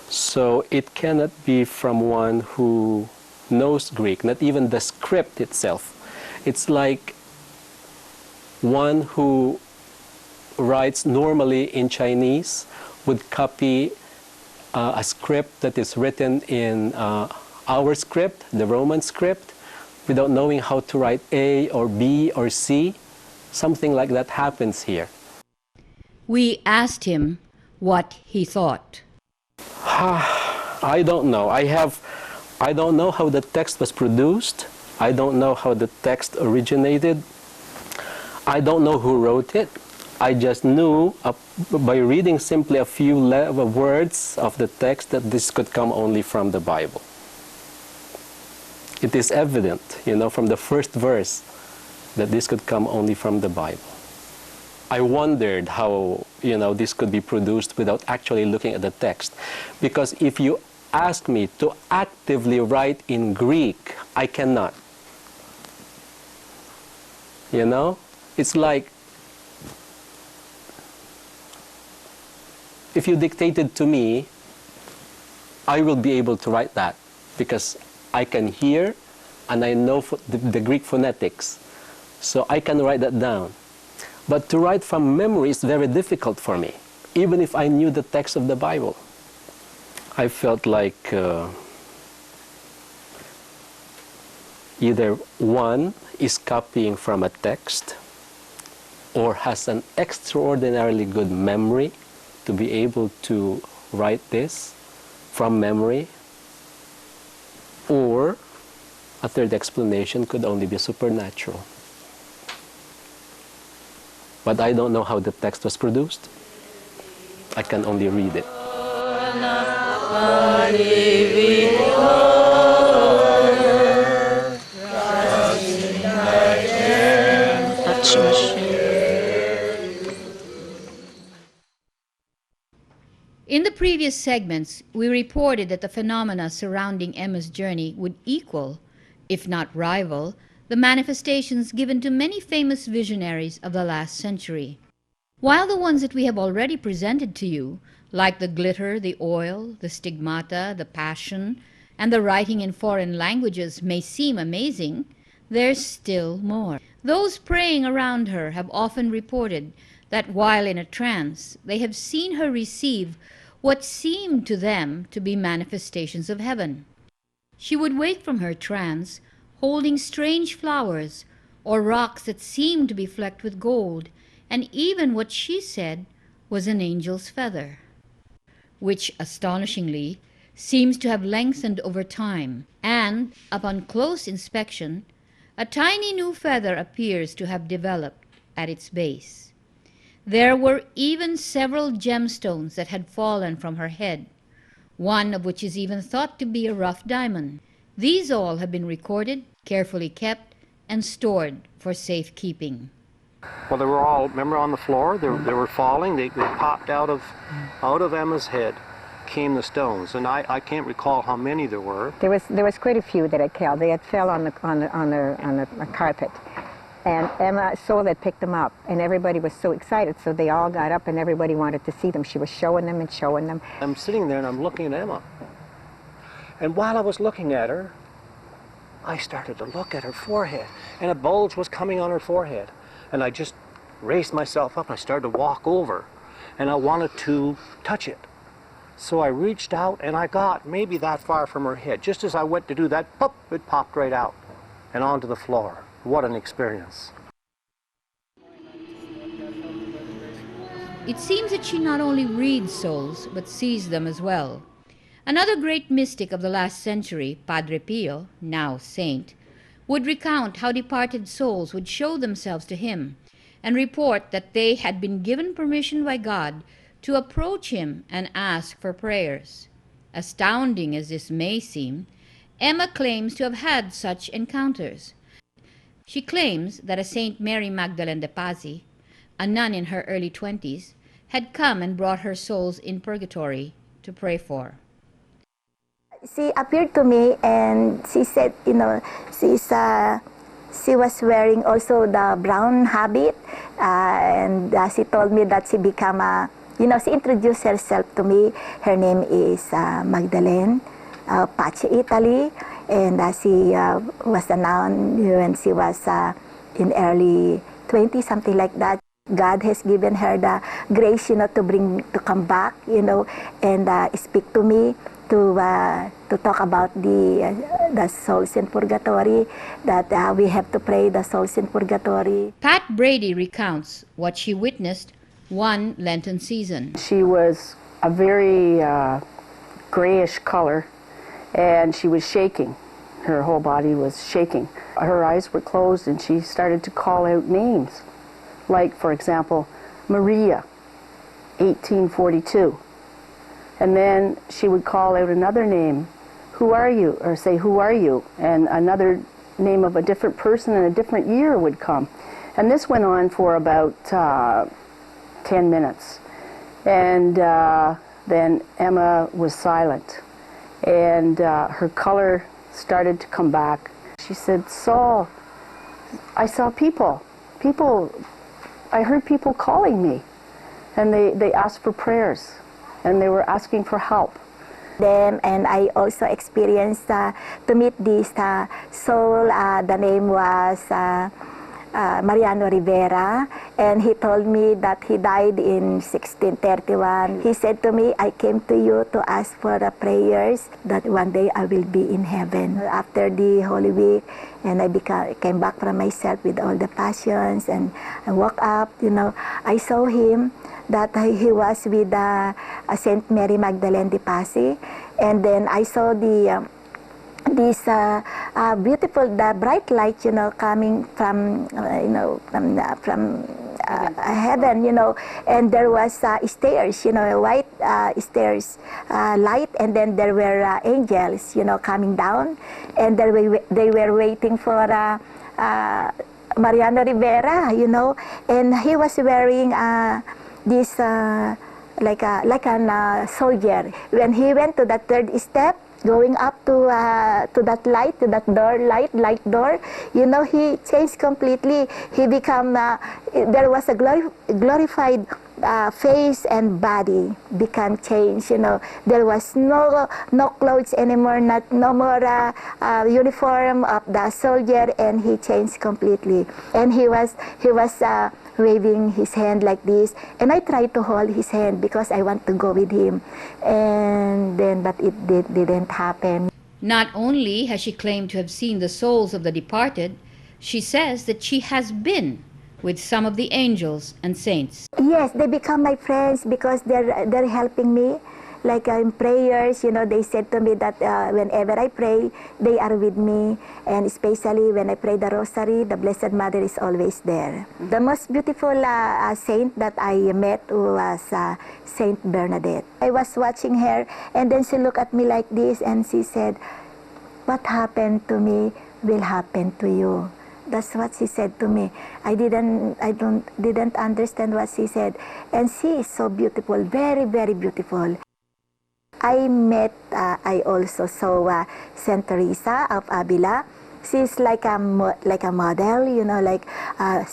So it cannot be from one who knows Greek, not even the script itself. It's like one who writes normally in Chinese would copy a script that is written in our script, the Roman script, without knowing how to write A or B or C. Something like that happens here. We asked him what he thought. I don't know. I don't know how the text was produced. I don't know how the text originated. I don't know who wrote it. I just knew by reading simply a few words of the text that this could come only from the Bible. It is evident, from the first verse that this could come only from the Bible. I wondered how, this could be produced without actually looking at the text. Because if you ask me to actively write in Greek, I cannot. It's like if you dictated to me, I will be able to write that because I can hear and I know the Greek phonetics. So I can write that down. But to write from memory is very difficult for me, even if I knew the text of the Bible. I felt like either one is copying from a text or has an extraordinarily good memory to be able to write this from memory, or a third explanation could only be supernatural. But I don't know how the text was produced. I can only read it. In the previous segments, we reported that the phenomena surrounding Emma's journey would equal, if not rival, the manifestations given to many famous visionaries of the last century. While the ones that we have already presented to you, like the glitter, the oil, the stigmata, the passion, and the writing in foreign languages may seem amazing, there's still more. Those praying around her have often reported that while in a trance, they have seen her receive what seemed to them to be manifestations of heaven. She would wake from her trance holding strange flowers or rocks that seemed to be flecked with gold, and even what she said was an angel's feather, which, astonishingly, seems to have lengthened over time, and, upon close inspection, a tiny new feather appears to have developed at its base. There were even several gemstones that had fallen from her head, one of which is even thought to be a rough diamond. These all have been recorded, carefully kept, and stored for safekeeping. Well, they were all, remember, on the floor? They were falling. They popped out of Emma's head came the stones, and I can't recall how many there were. There was quite a few that had fell. They had fell on the carpet, and Emma Soul had picked them up, and everybody was so excited, so they all got up, and everybody wanted to see them. She was showing them and showing them. I'm sitting there, and I'm looking at Emma, and while I was looking at her, I started to look at her forehead, and a bulge was coming on her forehead, and I just raised myself up, and I started to walk over, and I wanted to touch it. So I reached out, and I got maybe that far from her head. Just as I went to do that, pop, it popped right out and onto the floor. What an experience. It seems that she not only reads souls, but sees them as well. Another great mystic of the last century, Padre Pio, now saint, would recount how departed souls would show themselves to him and report that they had been given permission by God to approach him and ask for prayers. Astounding as this may seem, Emma claims to have had such encounters. She claims that a Saint Mary Magdalene de Pazzi, a nun in her early 20s, had come and brought her souls in purgatory to pray for. She appeared to me and she said, you know, she was wearing also the brown habit, and she told me that she became a, you know, she introduced herself to me. Her name is Magdalene Pace, Italy, and she was a nun when she was in early 20s, something like that. God has given her the grace, you know, to come back, you know, and speak to me, to talk about the souls in purgatory, that we have to pray the souls in purgatory. Pat Brady recounts what she witnessed one Lenten season. She was a very grayish color, and she was shaking. Her whole body was shaking. Her eyes were closed, and she started to call out names. Like, for example, Maria, 1842. And then she would call out another name, who are you? Or say, who are you? And another name of a different person in a different year would come. And this went on for about 10 minutes. And then Emma was silent. And her color started to come back. She said, Saul, I saw people. I heard people calling me. And they asked for prayers. And they were asking for help. And I also experienced to meet this soul. The name was Mariano Rivera, and he told me that he died in 1631. He said to me, I came to you to ask for the prayers that one day I will be in heaven. After the Holy Week, and I came back from myself with all the passions, and I woke up, you know, I saw him, that he was with Saint Mary Magdalene de Pazzi, and then I saw this beautiful, the bright light, you know, coming from, from heaven, you know, and there was stairs, you know, white stairs, light, and then there were angels, you know, coming down, and they were waiting for Mariano Rivera, you know, and he was wearing this like a soldier. When he went to the third step, going up to that light, to that door, light door, you know, he changed completely. He become, there was a glorified face and body become changed, you know. There was no clothes anymore, no more uniform of the soldier, and he changed completely. And he was waving his hand like this, and I tried to hold his hand because I want to go with him, and then but it didn't happen. Not only has she claimed to have seen the souls of the departed, she says that she has been with some of the angels and saints. Yes, they become my friends because they're helping me. Like in prayers, you know, they said to me that whenever I pray, they are with me. And especially when I pray the rosary, the Blessed Mother is always there. The most beautiful saint that I met was Saint Bernadette. I was watching her, and then she looked at me like this, and she said, "What happened to me will happen to you." That's what she said to me. I didn't understand what she said. And she is so beautiful, very, very beautiful. I also saw Saint Teresa of Avila. She's like a model, you know, like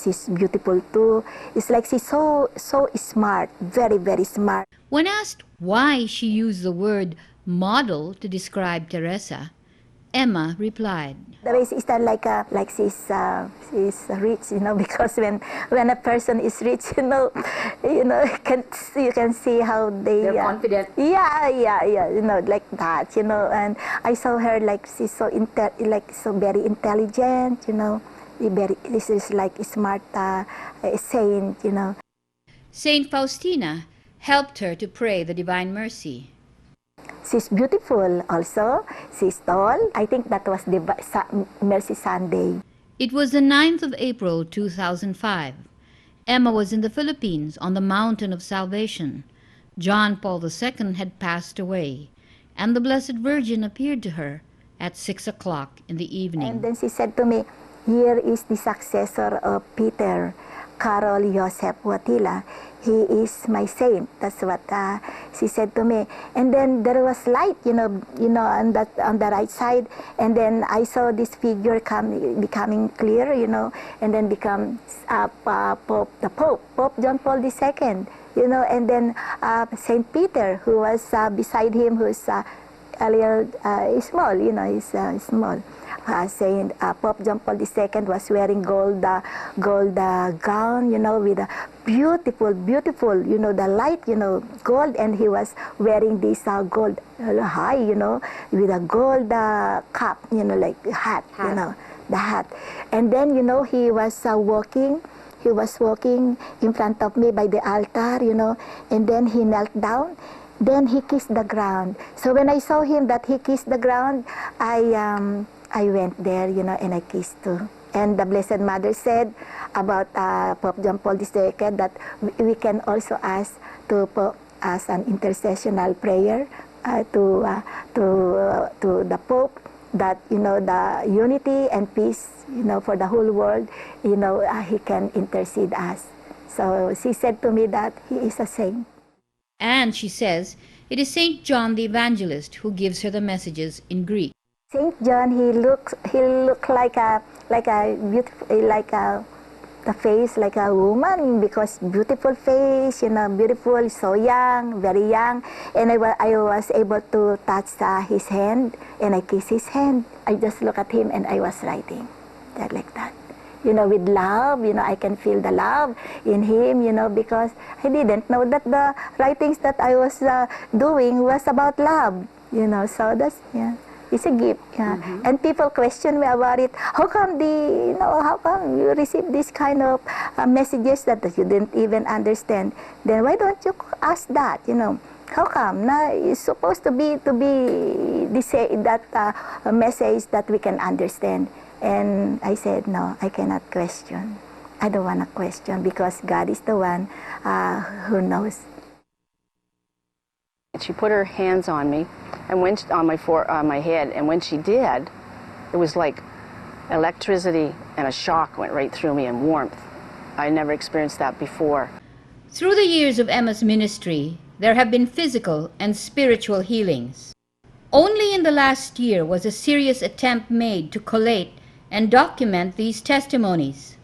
she's beautiful too. It's like she's so smart, very, very smart. When asked why she used the word model to describe Teresa, Emma replied, The way is that like she's rich, you know, because when a person is rich, you know, you can see how they're confident. Yeah, you know, like that, you know. And I saw her like she's so very intelligent, you know. This is like a smart saint, you know. Saint Faustina helped her to pray the Divine Mercy. She's beautiful also. She's tall. I think that was the Mercy Sunday. It was the 9th of April 2005. Emma was in the Philippines on the Mountain of Salvation. John Paul II had passed away, and the Blessed Virgin appeared to her at 6 o'clock in the evening. And then she said to me, "Here is the successor of Peter, Carol Joseph Wojtyla. He is my saint." That's what she said to me. And then there was light, you know, on the right side. And then I saw this figure becoming clear, you know, and then become Pope John Paul II, you know, and then Saint Peter, who was beside him, who's earlier small, you know, is small. Saint Pope John Paul II was wearing gold gown, you know, with a beautiful, you know, the light, you know, gold, and he was wearing this gold high, you know, with a gold cap, you know, like hat, you know, the hat. And then, you know, he was walking in front of me by the altar, you know, and then he knelt down. Then he kissed the ground. So when I saw him that he kissed the ground, I went there, you know, and I kissed too. And the Blessed Mother said about Pope John Paul II that we can also ask as an intercessional prayer to the Pope, that, you know, the unity and peace, you know, for the whole world, you know, he can intercede us. So she said to me that he is a saint. And she says it is Saint John the Evangelist who gives her the messages in Greek. Saint John, he looked like a beautiful, the face like a woman, because beautiful face, you know, beautiful, so young, very young. And I was able to touch his hand, and I kissed his hand. I just looked at him and I was writing, like that. You know, with love, you know, I can feel the love in him, you know, because I didn't know that the writings that I was doing was about love, you know, so that's, yeah, it's a gift, yeah. Mm-hmm. And people question me about it. How come you receive this kind of messages that you didn't even understand? Then why don't you ask that, you know? How come? Now, it's supposed to be that message that we can understand. And I said, no, I cannot question. I don't want to question, because God is the one who knows. She put her hands on me, and on my head, and when she did, it was like electricity and a shock went right through me, and warmth. I never experienced that before. Through the years of Emma's ministry, there have been physical and spiritual healings. Only in the last year was a serious attempt made to collate and document these testimonies.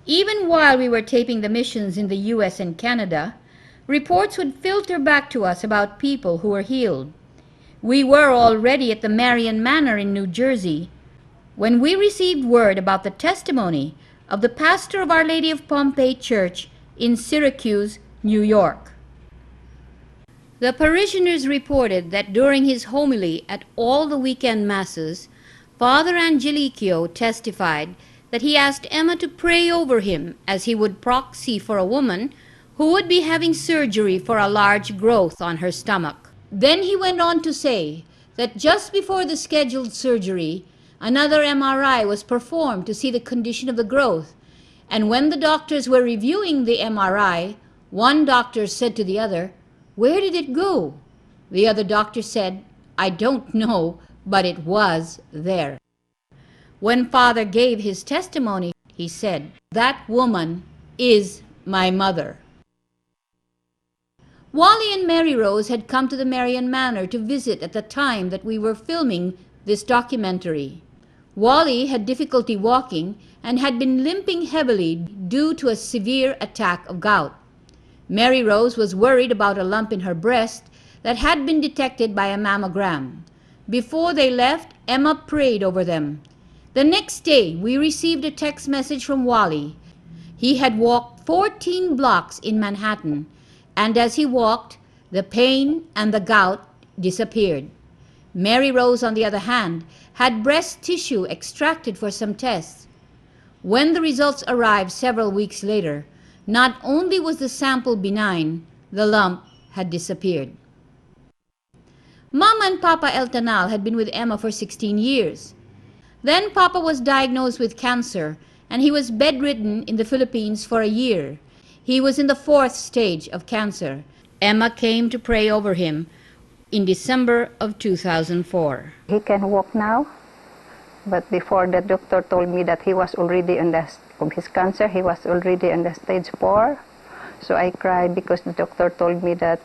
Even while we were taping the missions in the US and Canada, reports would filter back to us about people who were healed. We were already at the Marian Manor in New Jersey when we received word about the testimony of the pastor of Our Lady of Pompeii Church in Syracuse, New York. The parishioners reported that during his homily at all the weekend masses, Father Angelico testified that he asked Emma to pray over him as he would proxy for a woman who would be having surgery for a large growth on her stomach. Then he went on to say that just before the scheduled surgery, another MRI was performed to see the condition of the growth, and when the doctors were reviewing the MRI, one doctor said to the other, "Where did it go?" The other doctor said, "I don't know, but it was there." When Father gave his testimony, he said, "That woman is my mother." Wally and Mary Rose had come to the Marian Manor to visit at the time that we were filming this documentary. Wally had difficulty walking and had been limping heavily due to a severe attack of gout. Mary Rose was worried about a lump in her breast that had been detected by a mammogram. Before they left, Emma prayed over them. The next day, we received a text message from Wally. He had walked 14 blocks in Manhattan, and as he walked, the pain and the gout disappeared. Mary Rose, on the other hand, had breast tissue extracted for some tests. When the results arrived several weeks later, not only was the sample benign, the lump had disappeared. Mama and Papa Eltanal had been with Emma for 16 years. Then Papa was diagnosed with cancer, and he was bedridden in the Philippines for a year. He was in the 4th stage of cancer. Emma came to pray over him in December of 2004. He can walk now, but before the doctor told me that he was already in of his cancer, he was already in the stage 4. So I cried because the doctor told me that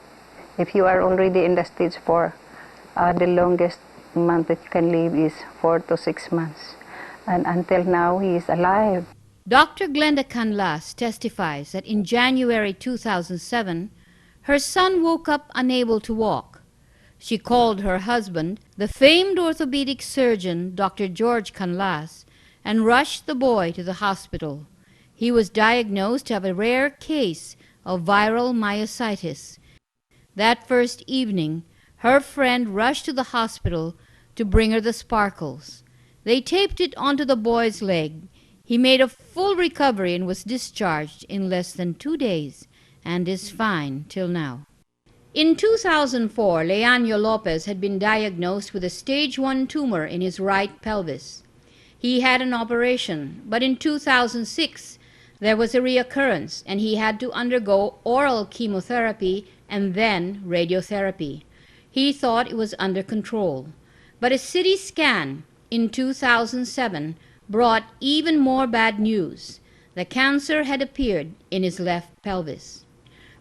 if you are already in the stage 4, the longest month that you can live is 4 to 6 months. And until now, he is alive. Dr. Glenda Canlas testifies that in January 2007, her son woke up unable to walk. She called her husband, the famed orthopedic surgeon Dr. George Canlas, and rushed the boy to the hospital. He was diagnosed to have a rare case of viral myositis. That first evening, her friend rushed to the hospital to bring her the sparkles. They taped it onto the boy's leg. He made a full recovery and was discharged in less than 2 days and is fine till now. In 2004, Leanio Lopez had been diagnosed with a stage 1 tumor in his right pelvis. He had an operation, but in 2006, there was a reoccurrence and he had to undergo oral chemotherapy and then radiotherapy. He thought it was under control, but a CT scan in 2007 brought even more bad news. The cancer had appeared in his left pelvis.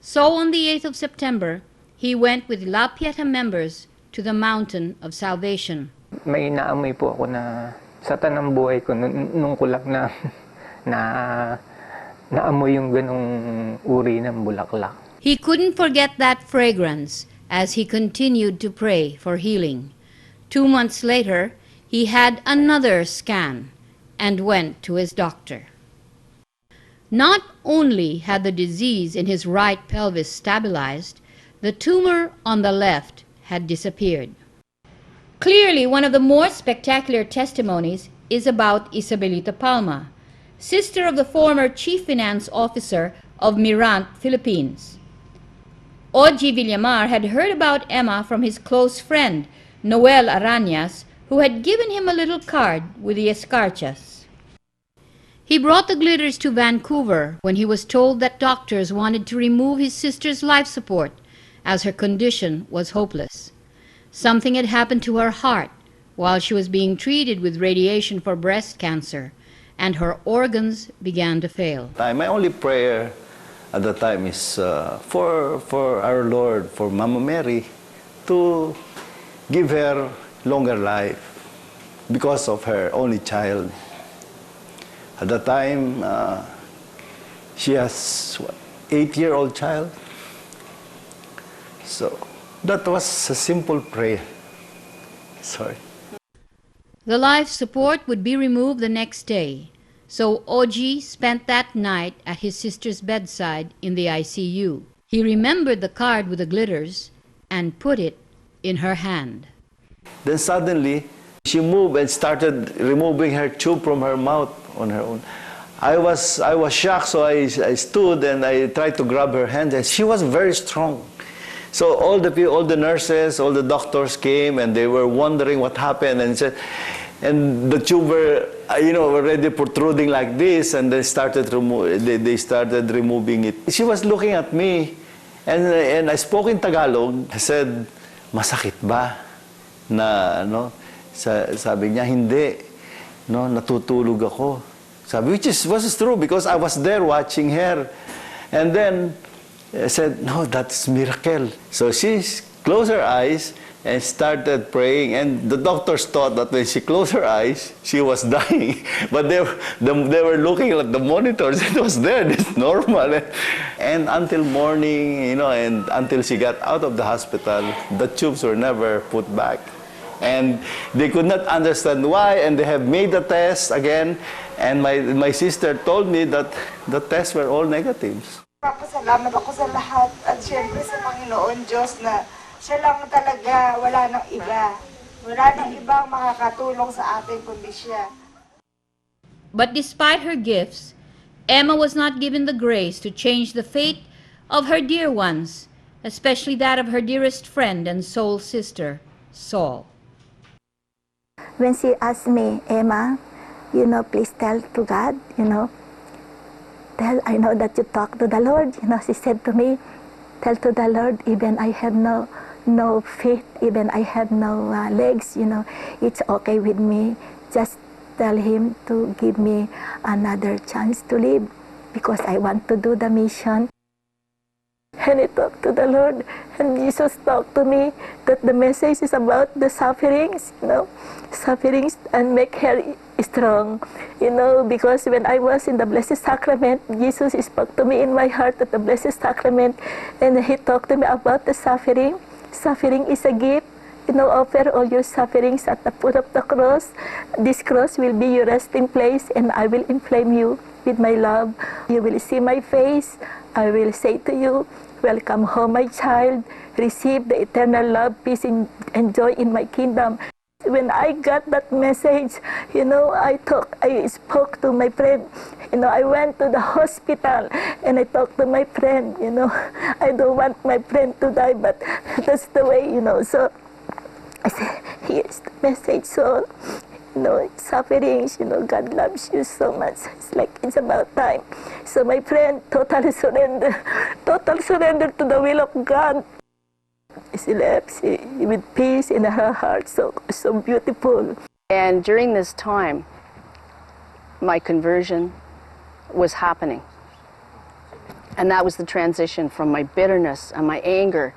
So on the 8th of September, he went with La Pieta members to the Mountain of Salvation. May naamoy po ako na sa tanang buhay ko nung ko lang naamoy yung ganong uri ng bulaklak. He couldn't forget that fragrance as he continued to pray for healing. 2 months later, he had another scan and went to his doctor. Not only had the disease in his right pelvis stabilized, the tumor on the left had disappeared. Clearly, one of the more spectacular testimonies is about Isabelita Palma, sister of the former chief finance officer of Mirant, Philippines. Oji Villamar had heard about Emma from his close friend, Noel Arañas, who had given him a little card with the escarchas. He brought the glitters to Vancouver when he was told that doctors wanted to remove his sister's life support as her condition was hopeless. Something had happened to her heart while she was being treated with radiation for breast cancer, and her organs began to fail. My only prayer at the time is for our Lord, for Mama Mary, to give her longer life because of her only child. At the time, she has what, 8-year-old child. So that was a simple prayer. Sorry. The life support would be removed the next day, so Oji spent that night at his sister's bedside in the ICU. He remembered the card with the glitters and put it in her hand. Then suddenly, she moved and started removing her tube from her mouth on her own. I was shocked, so I stood and I tried to grab her hand, and she was very strong. So all the nurses, all the doctors came, and they were wondering what happened, and said, and the tube were, already protruding like this, and they started removing it. She was looking at me, and I spoke in Tagalog. I said, "Masakit ba?" Na sabi niya, "Hindi, natutulog ako." Sabi, which was true because I was there watching her, and then I said, "No, that's miracle." So she closed her eyes and started praying, and the doctors thought that when she closed her eyes, she was dying. But they were looking at the monitors. It was there. It's normal. And until morning, and until she got out of the hospital, the tubes were never put back. And they could not understand why, and they have made the test again, and my sister told me that the tests were all negatives. Salamat ako sa lahat at siyempre sa Panginoon Diyos na siya lang talaga, wala nang iba. Wala nang ibang makakatulong sa atin kundi siya. But despite her gifts, Emma was not given the grace to change the fate of her dear ones, especially that of her dearest friend and soul sister, Saul. When she asked me, "Emma, please tell to God, I know that you talk to the Lord." She said to me, "Tell to the Lord, even I have no feet, even I have no legs, it's okay with me. Just tell Him to give me another chance to live because I want to do the mission." And I talked to the Lord, and Jesus talked to me that the message is about the sufferings, sufferings, and make her strong, because when I was in the Blessed Sacrament, Jesus spoke to me in my heart at the Blessed Sacrament, and He talked to me about the suffering. Suffering is a gift. Offer all your sufferings at the foot of the cross. This cross will be your resting place, and I will inflame you with my love. You will see my face. I will say to you, "Welcome home, my child. Receive the eternal love, peace, and joy in my kingdom." When I got that message, I spoke to my friend. I went to the hospital and I talked to my friend. I don't want my friend to die, but that's the way. So I said, "Here's the message, Saul. Sufferings, God loves you so much. It's like it's about time." So my friend totally surrendered to the will of God. She left with peace in her heart, so beautiful. And during this time, my conversion was happening. And that was the transition from my bitterness and my anger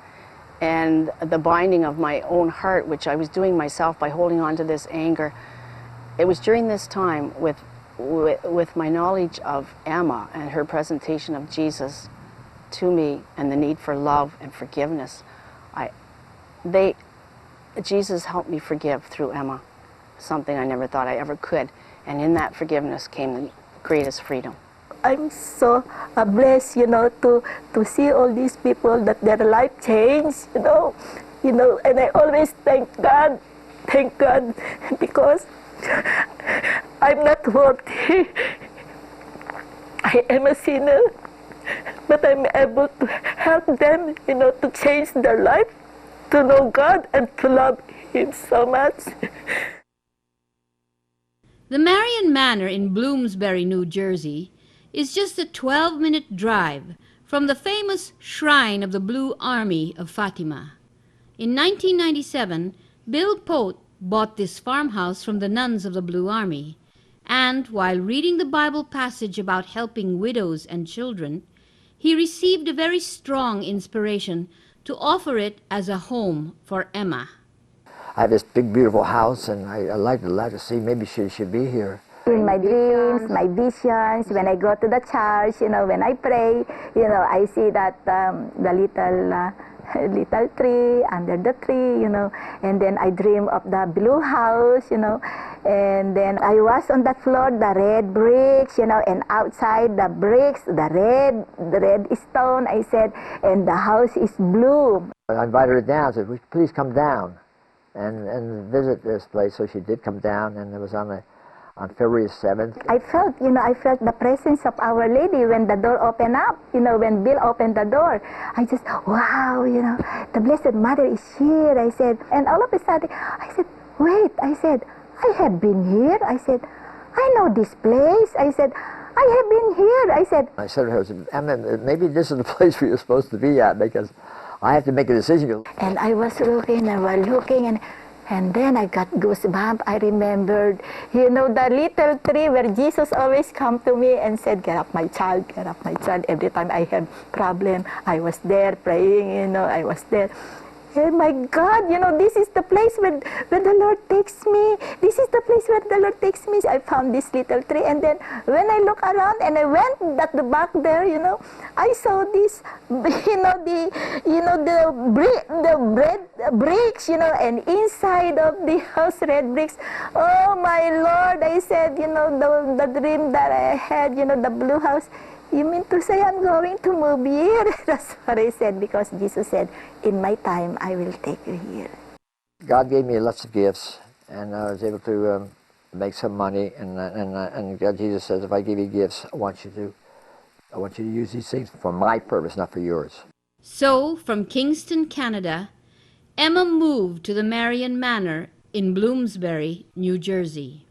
and the binding of my own heart, which I was doing myself by holding on to this anger. It was during this time, with my knowledge of Emma and her presentation of Jesus to me and the need for love and forgiveness, Jesus helped me forgive through Emma, something I never thought I ever could. And in that forgiveness came the greatest freedom. I'm so blessed, to see all these people that their life changed, and I always thank God, because I'm not worthy. I am a sinner, but I'm able to help them, to change their life, to know God and to love Him so much. The Marian Manor in Bloomsbury, New Jersey, is just a 12-minute drive from the famous Shrine of the Blue Army of Fatima. In 1997, Bill Pote bought this farmhouse from the nuns of the Blue Army, and while reading the Bible passage about helping widows and children, he received a very strong inspiration to offer it as a home for Emma. I have this big, beautiful house, and I like to see maybe she should be here. In my dreams, my visions, when I go to the church, when I pray, I see that the little tree under the tree, and then I dream of the blue house, and then I was on the floor, the red bricks, and outside the bricks, the red stone, I said, and the house is blue. I invited her down, said, "Would you please come down and visit this place?" So she did come down, and it was on February 7th. I felt the presence of Our Lady when the door opened up, when Bill opened the door. I just, wow, the Blessed Mother is here, I said. And all of a sudden, I said, wait, I said, I have been here. I said, I know this place. I said, I have been here. I said to her, "Emma, maybe this is the place where you're supposed to be at, because I have to make a decision." And I was looking and then I got goosebumps. I remembered, the little tree where Jesus always come to me and said, get up, my child, get up, my child. Every time I had problem, I was there praying, I was there. Oh my God, this is the place where the Lord takes me. This is the place where the Lord takes me. I found this little tree, and then when I look around and I went at the back there, I saw this, the red bricks, and inside of the house, red bricks. Oh my Lord, I said, the dream that I had, the blue house. You mean to say I'm going to move here? That's what I said, because Jesus said, in my time, I will take you here. God gave me lots of gifts, and I was able to make some money, and God, Jesus says, if I give you gifts, I want you to use these things for my purpose, not for yours. So, from Kingston, Canada, Emma moved to the Marion Manor in Bloomsbury, New Jersey.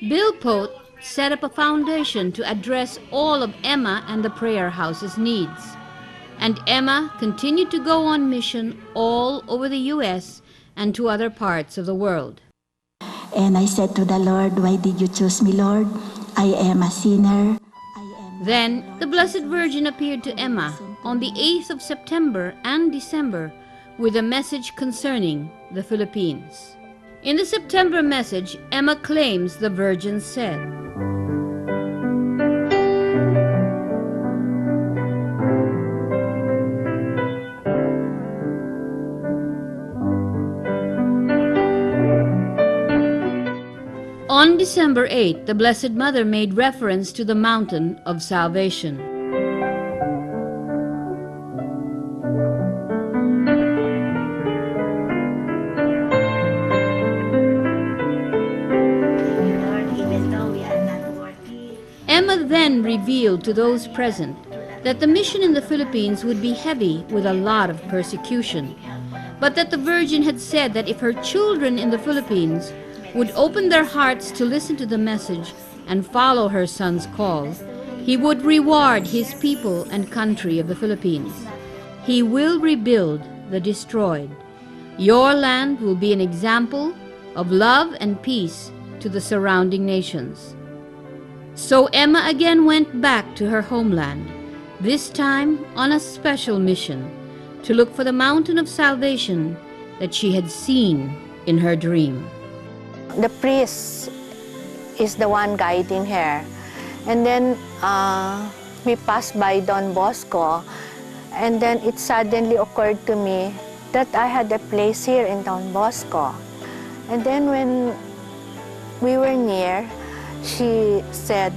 Bill Pote set up a foundation to address all of Emma and the prayer house's needs. And Emma continued to go on mission all over the U.S. and to other parts of the world. And I said to the Lord, why did you choose me, Lord? I am a sinner. Then the Blessed Virgin appeared to Emma on the 8th of September and December with a message concerning the Philippines. In the September message, Emma claims the Virgin said, on December 8, the Blessed Mother made reference to the mountain of salvation. Emma then revealed to those present that the mission in the Philippines would be heavy with a lot of persecution, but that the Virgin had said that if her children in the Philippines would open their hearts to listen to the message and follow her son's call, he would reward his people and country of the Philippines. He will rebuild the destroyed. Your land will be an example of love and peace to the surrounding nations. So Emma again went back to her homeland, this time on a special mission to look for the mountain of salvation that she had seen in her dream. The priest is the one guiding her. And then we passed by Don Bosco, and then it suddenly occurred to me that I had a place here in Don Bosco. And then when we were near, she said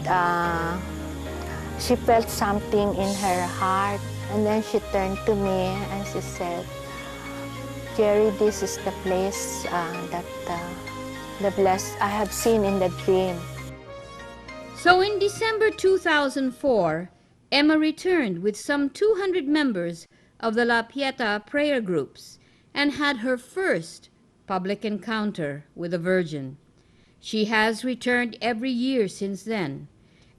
she felt something in her heart, and then she turned to me and she said, Jerry, this is the place that the blessed I have seen in the dream. So in December 2004, Emma returned with some 200 members of the La Pieta prayer groups and had her first public encounter with the Virgin. She has returned every year since then,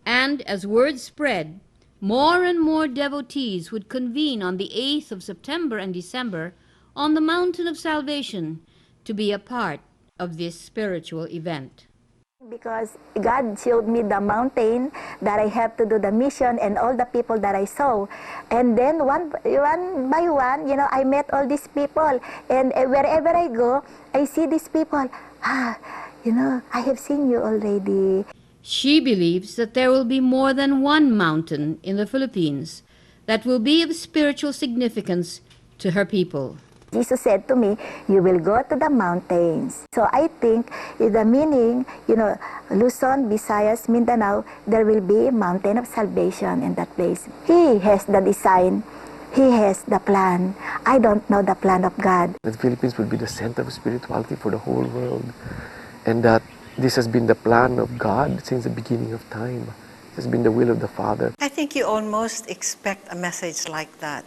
and as word spread, more and more devotees would convene on the 8th of September and December on the Mountain of Salvation to be a part of this spiritual event. Because God showed me the mountain that I have to do the mission and all the people that I saw. And then one by one, you know, I met all these people. And wherever I go, I see these people. You know, I have seen you already. She believes that there will be more than one mountain in the Philippines that will be of spiritual significance to her people. Jesus said to me, you will go to the mountains. So I think the meaning, you know, Luzon, Visayas, Mindanao, there will be a mountain of salvation in that place. He has the design. He has the plan. I don't know the plan of God. The Philippines will be the center of spirituality for the whole world. And that this has been the plan of God since the beginning of time. It has been the will of the Father. I think you almost expect a message like that,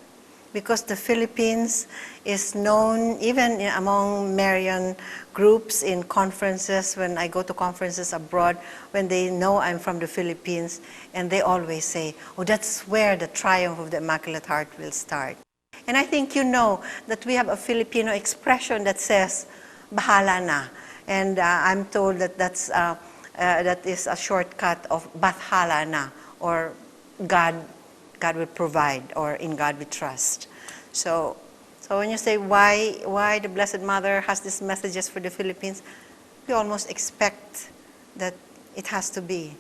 because the Philippines is known even among Marian groups in conferences. When I go to conferences abroad, when they know I'm from the Philippines, and they always say, oh, that's where the triumph of the Immaculate Heart will start. And I think you know that we have a Filipino expression that says, bahala na. And I'm told that that is a shortcut of bathala na, or God will provide, or in God we trust. So when you say why the Blessed Mother has these messages for the Philippines, we almost expect that it has to be.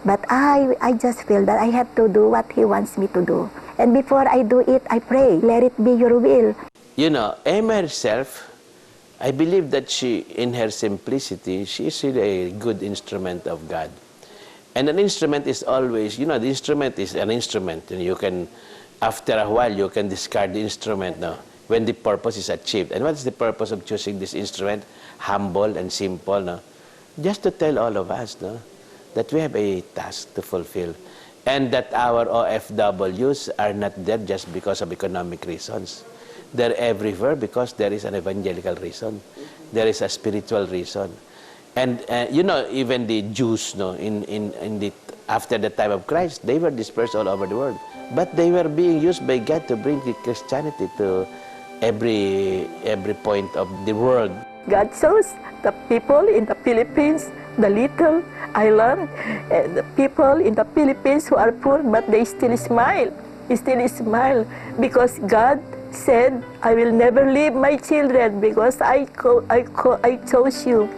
But I just feel that I have to do what He wants me to do. And before I do it, I pray, let it be your will. You know, Emma herself, I believe that she, in her simplicity, she is really a good instrument of God. And an instrument is always, you know, the instrument is an instrument. And you can, after a while, you can discard the instrument, no, when the purpose is achieved. And what is the purpose of choosing this instrument? Humble and simple, no? Just to tell all of us, no, that we have a task to fulfill. And that our OFWs are not there just because of economic reasons. They're everywhere because there is an evangelical reason. There is a spiritual reason. And you know, even the Jews, no, after the time of Christ, they were dispersed all over the world. But they were being used by God to bring the Christianity to every point of the world. God chose the people in the Philippines, the little island, and the people in the Philippines who are poor, but they still smile. They still smile because God said, I will never leave my children because I chose you.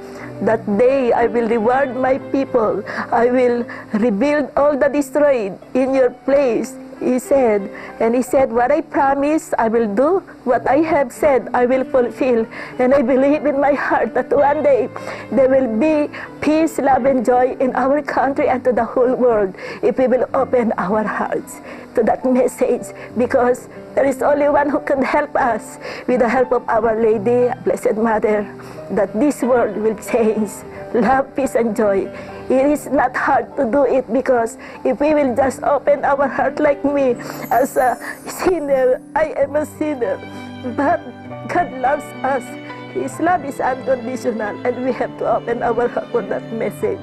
That day I will reward my people. I will rebuild all the destroyed in your place, He said. And He said, what I promised, I will do. What I have said, I will fulfill. And I believe in my heart that one day there will be peace, love, and joy in our country and to the whole world if we will open our hearts to that message, because there is only one who can help us, with the help of Our Lady, Blessed Mother, that this world will change. Love, peace, and joy. It is not hard to do it, because if we will just open our heart like me, as a sinner, I am a sinner, but God loves us. His love is unconditional, and we have to open our heart for that message.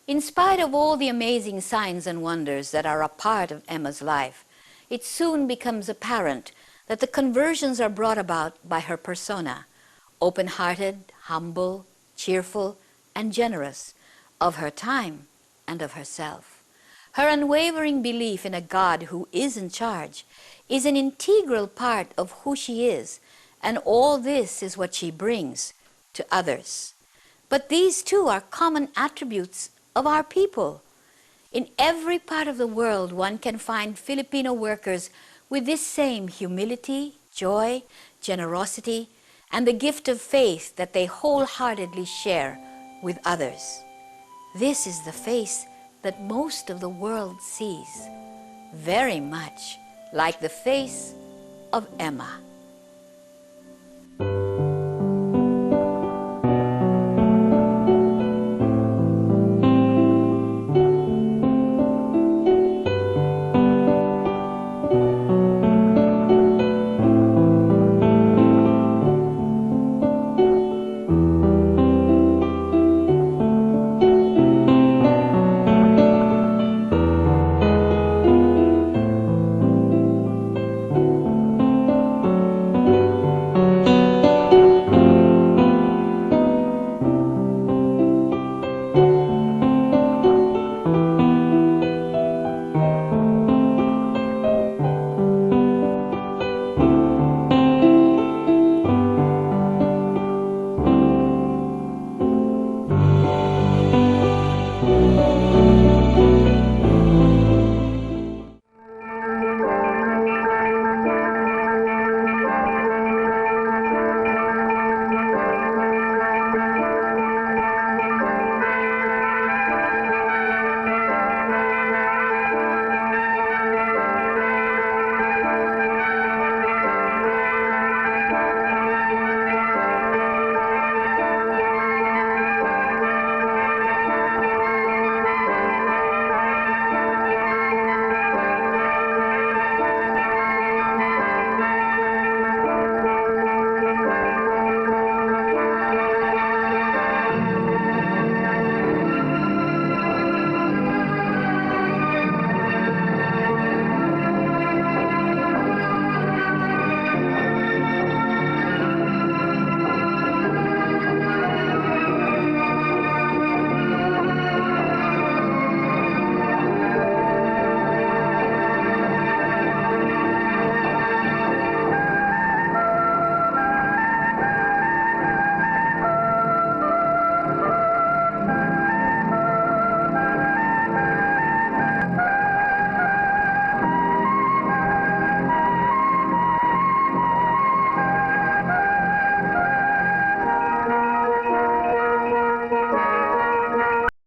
In spite of all the amazing signs and wonders that are a part of Emma's life, it soon becomes apparent that the conversions are brought about by her persona, open-hearted, humble, cheerful, and generous, of her time and of herself. Her unwavering belief in a God who is in charge is an integral part of who she is, and all this is what she brings to others. But these too are common attributes of our people. In every part of the world, one can find Filipino workers with this same humility, joy, generosity, and the gift of faith that they wholeheartedly share with others. This is the face that most of the world sees, very much like the face of Emma.